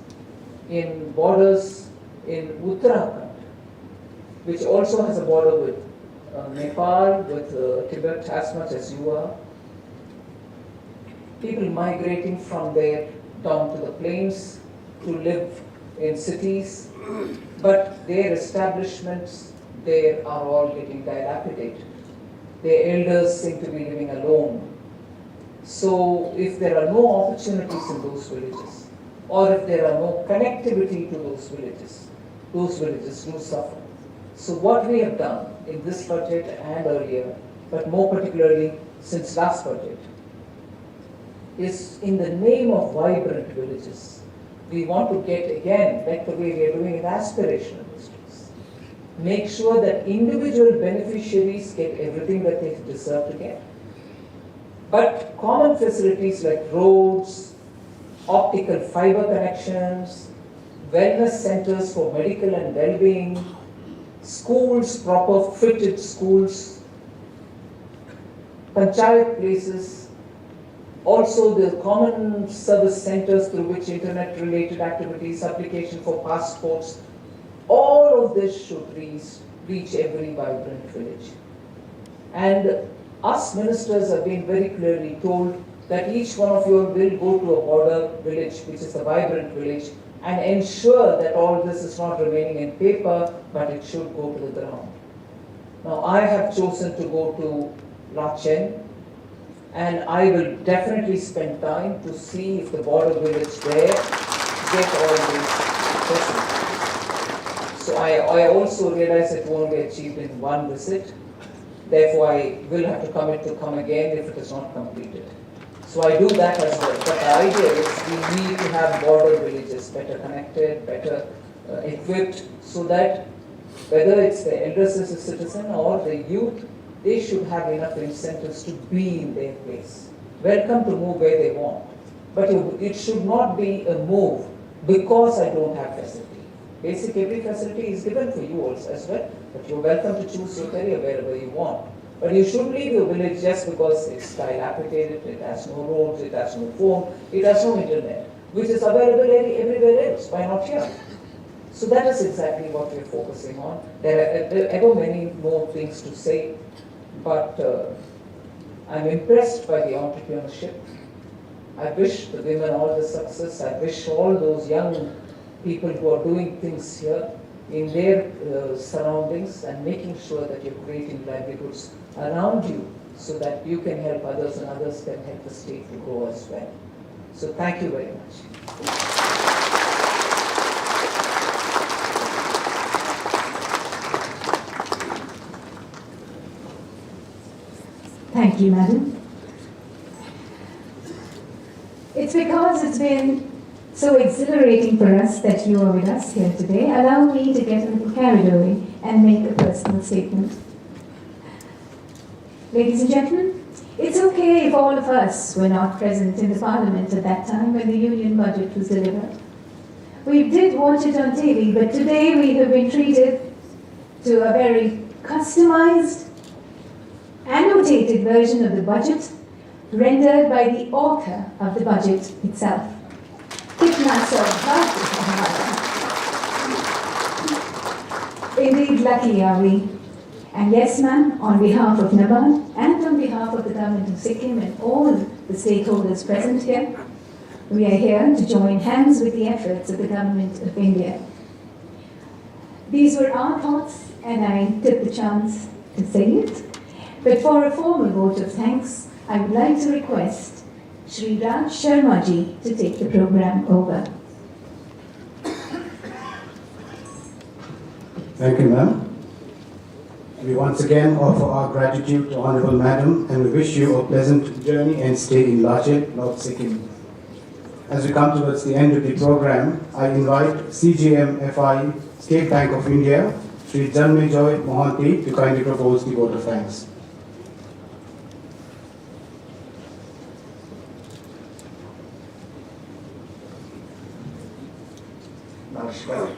in borders in Uttarakhand, which also has a border with Nepal, with Tibet as much as you are, people migrating from there down to the plains to live in cities, but their establishments there are all getting dilapidated. Their elders seem to be living alone. So if there are no opportunities in those villages, or if there are no connectivity to those villages do suffer. So what we have done in this budget and earlier, but more particularly since last budget, is in the name of vibrant villages, we want to get again, like the way we are doing in aspirational districts, make sure that individual beneficiaries get everything that they deserve to get. But common facilities like roads, optical fiber connections, wellness centers for medical and well-being, schools, proper fitted schools, panchayat places, also the common service centers through which internet-related activities, application for passports, all of this should reach every vibrant village. And us ministers have been very clearly told that each one of you will go to a border village, which is a vibrant village, and ensure that all this is not remaining in paper, but it should go to the ground. Now, I have chosen to go to Lachen, and I will definitely spend time to see if the border village there get all these facilities. So I also realize it won't be achieved in one visit. Therefore, I will have to commit to come again if it is not completed. So I do that as well. But the idea is we need to have border villages better connected, better equipped, so that whether it's the elders as a citizen or the youth, they should have enough incentives to be in their place. Welcome to move where they want. But it should not be a move because I don't have facility. Basic every facility is given for you also as well, but you're welcome to choose your career wherever you want. But you shouldn't leave your village just because it's dilapidated, it has no roads, it has no phone, it has no internet, which is available everywhere else. Why not here? So that is exactly what we're focusing on. There are ever many more things to say, but I'm impressed by the entrepreneurship. I wish the women all the success. I wish all those young people who are doing things here in their surroundings and making sure that you're creating livelihoods around you so that you can help others and others can help the state to grow as well. So thank you very much. Thank you, Madam. It's because it's been so exhilarating for us that you are with us here today. Allow me to get a little carried away and make a personal statement. Ladies and gentlemen, it's okay if all of us were not present in the Parliament at that time when the Union budget was delivered. We did watch it on TV, but today we have been treated to a very customized, annotated version of the budget rendered by the author of the budget itself. Indeed, lucky are we. And yes, ma'am, on behalf of NABARD and on behalf of the government of Sikkim and all the stakeholders present here, we are here to join hands with the efforts of the government of India. These were our thoughts, and I took the chance to say it. But for a formal vote of thanks, I would like to request Shri Raj Sharma ji to take the program over. Thank you, ma'am. We once again offer our gratitude to Honorable Madam and we wish you a pleasant journey and stay in Lache, North Sikkim. As we come towards the end of the program, I invite CGM FI, State Bank of India, Shri Janmejoy Mohanty to kindly propose the vote of thanks. Namaskar.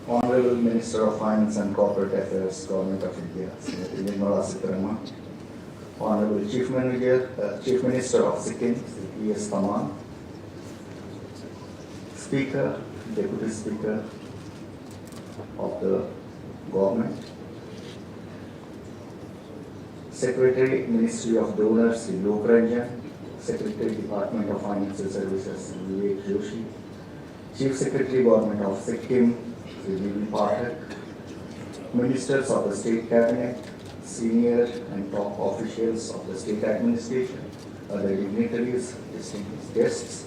Honorable Minister of Finance and Corporate Affairs, Government of India, Smt. Nirmala Sitharaman. Honorable Chief Minister of Sikkim, Chintan Bhawan. Speaker, Deputy Speaker of the Government. Secretary, Ministry of Donors, Sri Lok Ranjan. Secretary, Department of Financial Services, Vivek Joshi. Chief Secretary, Government of Sikkim, Sri V. Pathak, Ministers of the State Cabinet, senior and top officials of the state administration, other dignitaries, distinguished guests,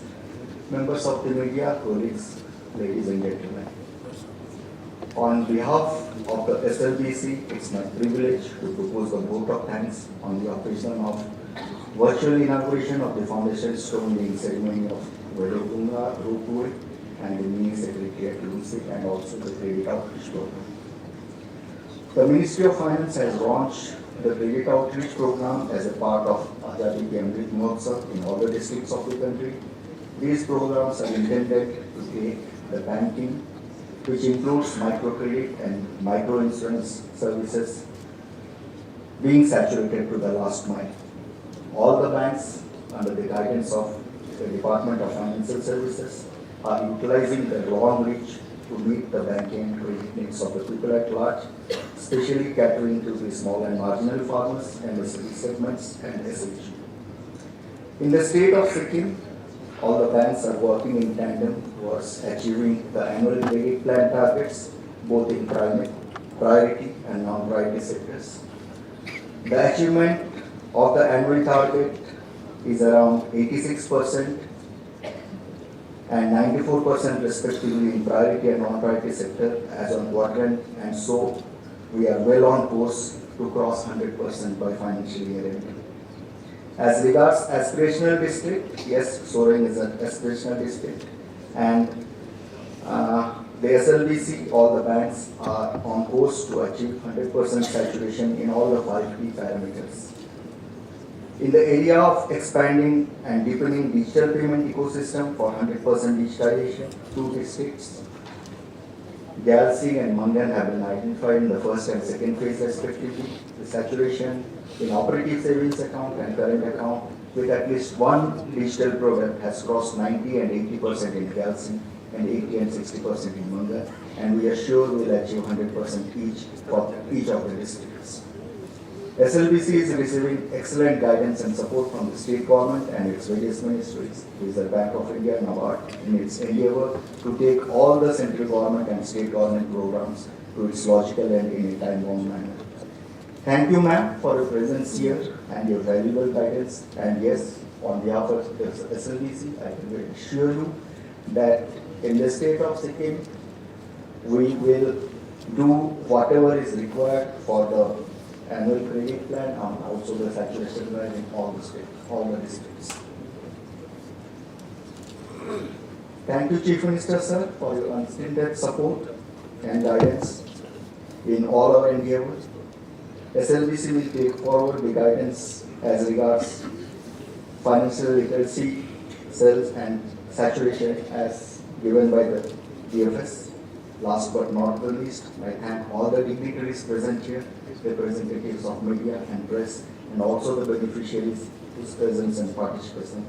members of the media, colleagues, ladies and gentlemen. On behalf of the SLBC, it's my privilege to propose a vote of thanks on the occasion of virtual inauguration of the foundation stone laying ceremony of Vedogunga Ropeway and the mini secretariat Lumsik and also the credit outreach program. The Ministry of Finance has launched the credit outreach program as a part of Azadi Ki Amrit Mahotsav in all the districts of the country. These programs are intended to take the banking, which includes microcredit and microinsurance services, being saturated to the last mile. All the banks, under the guidance of the Department of Financial Services, are utilizing their long reach to meet the banking and credit needs of the people at large, especially catering to the small and marginal farmers, MSME segments, and SHG. In the state of Sikkim, all the banks are working in tandem towards achieving the annual credit plan targets, both in priority and non-priority sectors. The achievement of the annual target is around 86% and 94% respectively in priority and non-priority sector as on quarter end, and so we are well on course to cross 100% by financial year end. As regards aspirational district, yes, Soaring is an aspirational district, and the SLBC, all the banks are on course to achieve 100% saturation in all the 5 key parameters. In the area of expanding and deepening digital payment ecosystem for 100% digitalization, 2 districts, Galsi and Mangan, have been identified in the first and second phase respectively. The saturation in operative savings account and current account with at least one digital product has crossed 90 and 80% in Galsi and 80 and 60% in Mangan, and we are sure we will achieve 100% each for each of the districts. SLBC is receiving excellent guidance and support from the state government and its various ministries, Reserve Bank of India, NABARD, in its endeavor to take all the central government and state government programs to its logical end in a time-bound manner. Thank you, ma'am, for your presence here and your valuable guidance. And yes, on behalf of SLBC, I can assure you that in the state of Sikkim, we will do whatever is required for the annual credit plan and also the saturation plan in all the states, all the districts. Thank you, Chief Minister, sir, for your unstinted support and guidance in all our endeavors. SLBC will take forward the guidance as regards financial literacy, cells and saturation as given by the DFS. Last but not the least, I thank all the dignitaries present here, representatives of media and press, and also the beneficiaries whose presence and participation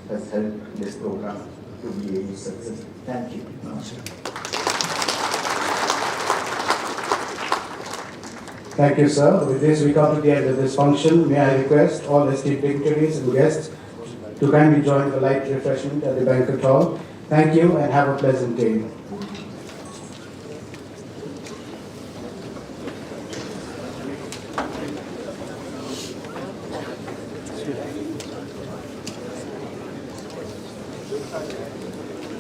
has helped this program to be a huge success. Thank you. Thank you, sir. With this, we come to the end of this function. May I request all esteemed dignitaries and guests to kindly join the light refreshment at the banquet hall. Thank you and have a pleasant day.